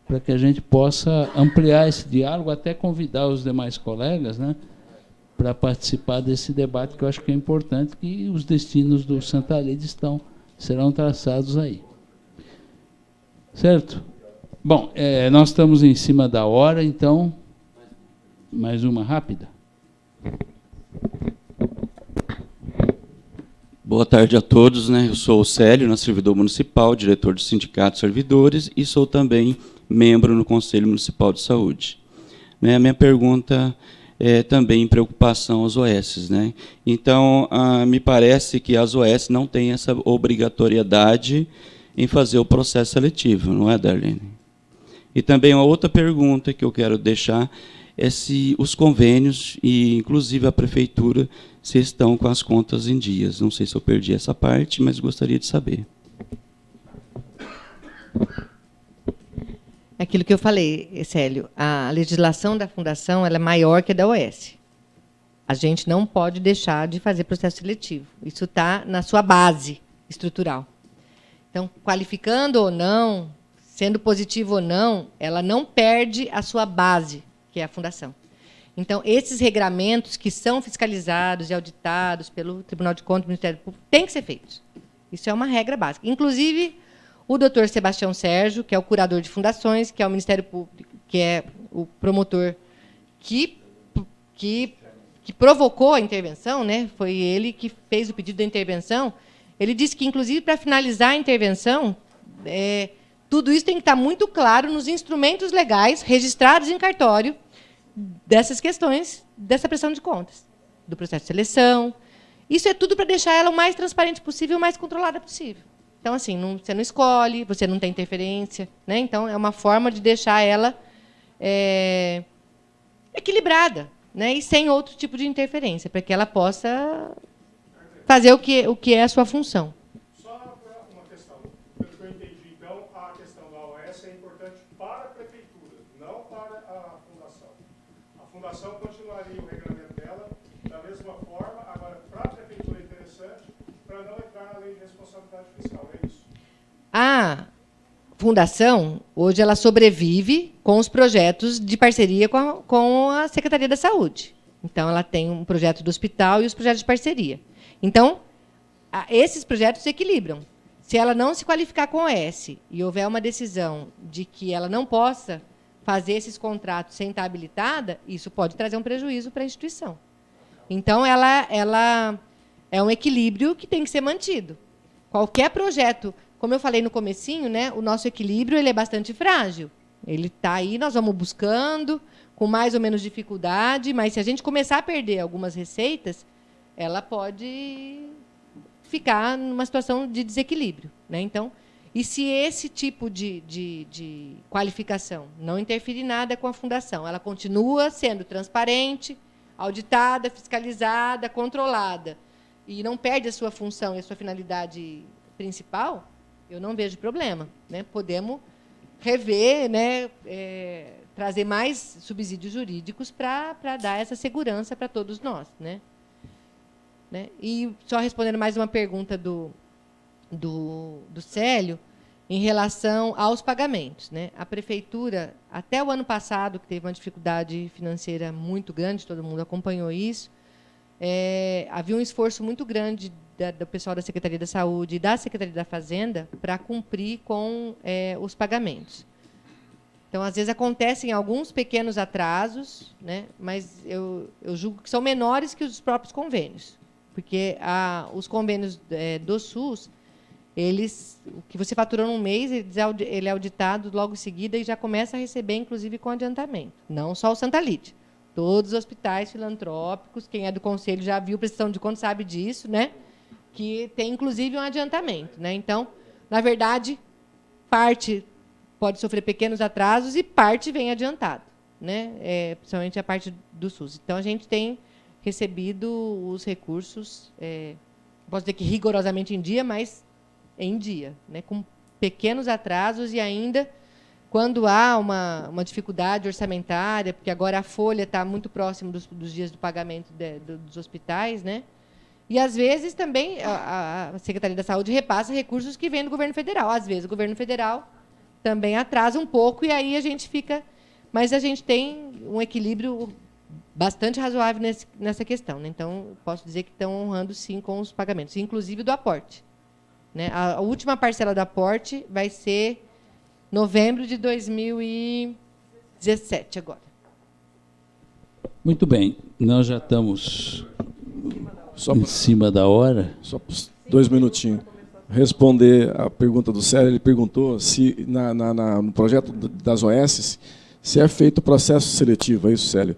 para que a gente possa ampliar esse diálogo, até convidar os demais colegas, né, para participar desse debate, que eu acho que é importante, que os destinos do Santa Lídia serão traçados aí. Certo? Bom, nós estamos em cima da hora, então, mais uma rápida. Boa tarde a todos. Né? Eu sou o Célio, servidor municipal, diretor do Sindicato de Servidores, e sou também membro no Conselho Municipal de Saúde. né, a minha pergunta é também em preocupação às OS, né? Então, me parece que as OS não têm essa obrigatoriedade em fazer o processo seletivo, não é, Darlene? E também uma outra pergunta que eu quero deixar é se os convênios, e inclusive a prefeitura, se estão com as contas em dias. Não sei se eu perdi essa parte, mas gostaria de saber. Aquilo que eu falei, Célio, a legislação da fundação ela é maior que a da OS. A gente não pode deixar de fazer processo seletivo. Isso está na sua base estrutural. Então, qualificando ou não, sendo positivo ou não, ela não perde a sua base, que é a fundação. Então, esses regramentos que são fiscalizados e auditados pelo Tribunal de Contas do Ministério Público têm que ser feitos. Isso é uma regra básica. Inclusive, o doutor Sebastião Sérgio, que é o curador de fundações, que é o Ministério Público, que é o promotor que provocou a intervenção, né? Foi ele que fez o pedido da intervenção. Ele disse que, inclusive, para finalizar a intervenção, tudo isso tem que estar muito claro nos instrumentos legais registrados em cartório dessas questões, dessa prestação de contas, do processo de seleção. Isso é tudo para deixar ela o mais transparente possível, o mais controlada possível. Então, assim, você não escolhe, você não tem interferência, né? Então, é uma forma de deixar ela equilibrada, né? E sem outro tipo de interferência, para que ela possa fazer o que é a sua função. Só uma questão. Pelo que eu entendi, então, a questão da OS é importante para a prefeitura, não para a fundação. A fundação continuaria o regulamento dela da mesma forma, agora, para a prefeitura é interessante, para não entrar na lei de responsabilidade fiscal, é isso? A fundação, hoje, ela sobrevive com os projetos de parceria com a Secretaria da Saúde. Então, ela tem um projeto do hospital e os projetos de parceria. Então, esses projetos se equilibram. Se ela não se qualificar com a OS e houver uma decisão de que ela não possa fazer esses contratos sem estar habilitada, isso pode trazer um prejuízo para a instituição. Então, ela é um equilíbrio que tem que ser mantido. Qualquer projeto, como eu falei no comecinho, né, o nosso equilíbrio ele é bastante frágil. Ele está aí, nós vamos buscando, com mais ou menos dificuldade, mas se a gente começar a perder algumas receitas, ela pode ficar numa situação de desequilíbrio, né? Então, e se esse tipo de qualificação não interferir nada com a fundação, ela continua sendo transparente, auditada, fiscalizada, controlada, e não perde a sua função e a sua finalidade principal, eu não vejo problema, né? Podemos rever, né, trazer mais subsídios jurídicos para dar essa segurança para todos nós, né? E só respondendo mais uma pergunta do Célio, em relação aos pagamentos, né? A prefeitura, até o ano passado, que teve uma dificuldade financeira muito grande, todo mundo acompanhou isso, havia um esforço muito grande do pessoal da Secretaria da Saúde e da Secretaria da Fazenda para cumprir com os pagamentos. Então, às vezes, acontecem alguns pequenos atrasos, né? Mas eu julgo que são menores que os próprios convênios. Porque os convênios do SUS, o que você faturou num mês, ele é auditado logo em seguida e já começa a receber, inclusive, com adiantamento. Não só o Santa Lídia. Todos os hospitais filantrópicos, quem é do conselho já viu prestação de contas, sabe disso, né? Que tem, inclusive, um adiantamento, né? Então, na verdade, parte pode sofrer pequenos atrasos e parte vem adiantado, né? Principalmente a parte do SUS. Então, a gente tem recebido os recursos, posso dizer que rigorosamente em dia, mas em dia, né, com pequenos atrasos e ainda, quando há uma dificuldade orçamentária, porque agora a folha está muito próximo dos dias do pagamento dos hospitais, né, e, às vezes, também a Secretaria da Saúde repassa recursos que vêm do governo federal. Às vezes, o governo federal também atrasa um pouco e aí a gente fica... Mas a gente tem um equilíbrio bastante razoável nessa questão, né? Então, posso dizer que estão honrando, sim, com os pagamentos, inclusive do aporte, né? A última parcela do aporte vai ser novembro de 2017, agora. Muito bem. Nós já estamos em cima da hora. Só 2 minutinhos. Responder a pergunta do Célio, ele perguntou se no projeto das OS se é feito o processo seletivo, é isso, Célio?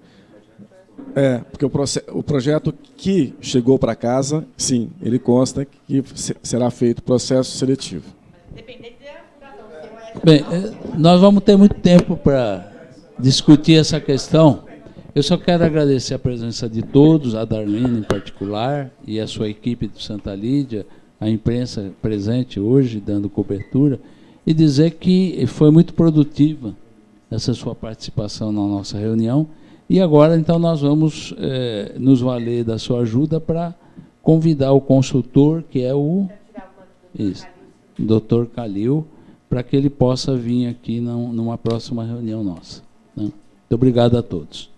Porque o projeto que chegou para casa, sim, ele consta que será feito o processo seletivo. Bem, nós vamos ter muito tempo para discutir essa questão. Eu só quero agradecer a presença de todos, a Darlene em particular, e a sua equipe de Santa Lídia, a imprensa presente hoje, dando cobertura, e dizer que foi muito produtiva essa sua participação na nossa reunião. E agora, então, nós vamos nos valer da sua ajuda para convidar o consultor, que é o Dr. Calil, para que ele possa vir aqui numa próxima reunião nossa. Né? Muito obrigado a todos.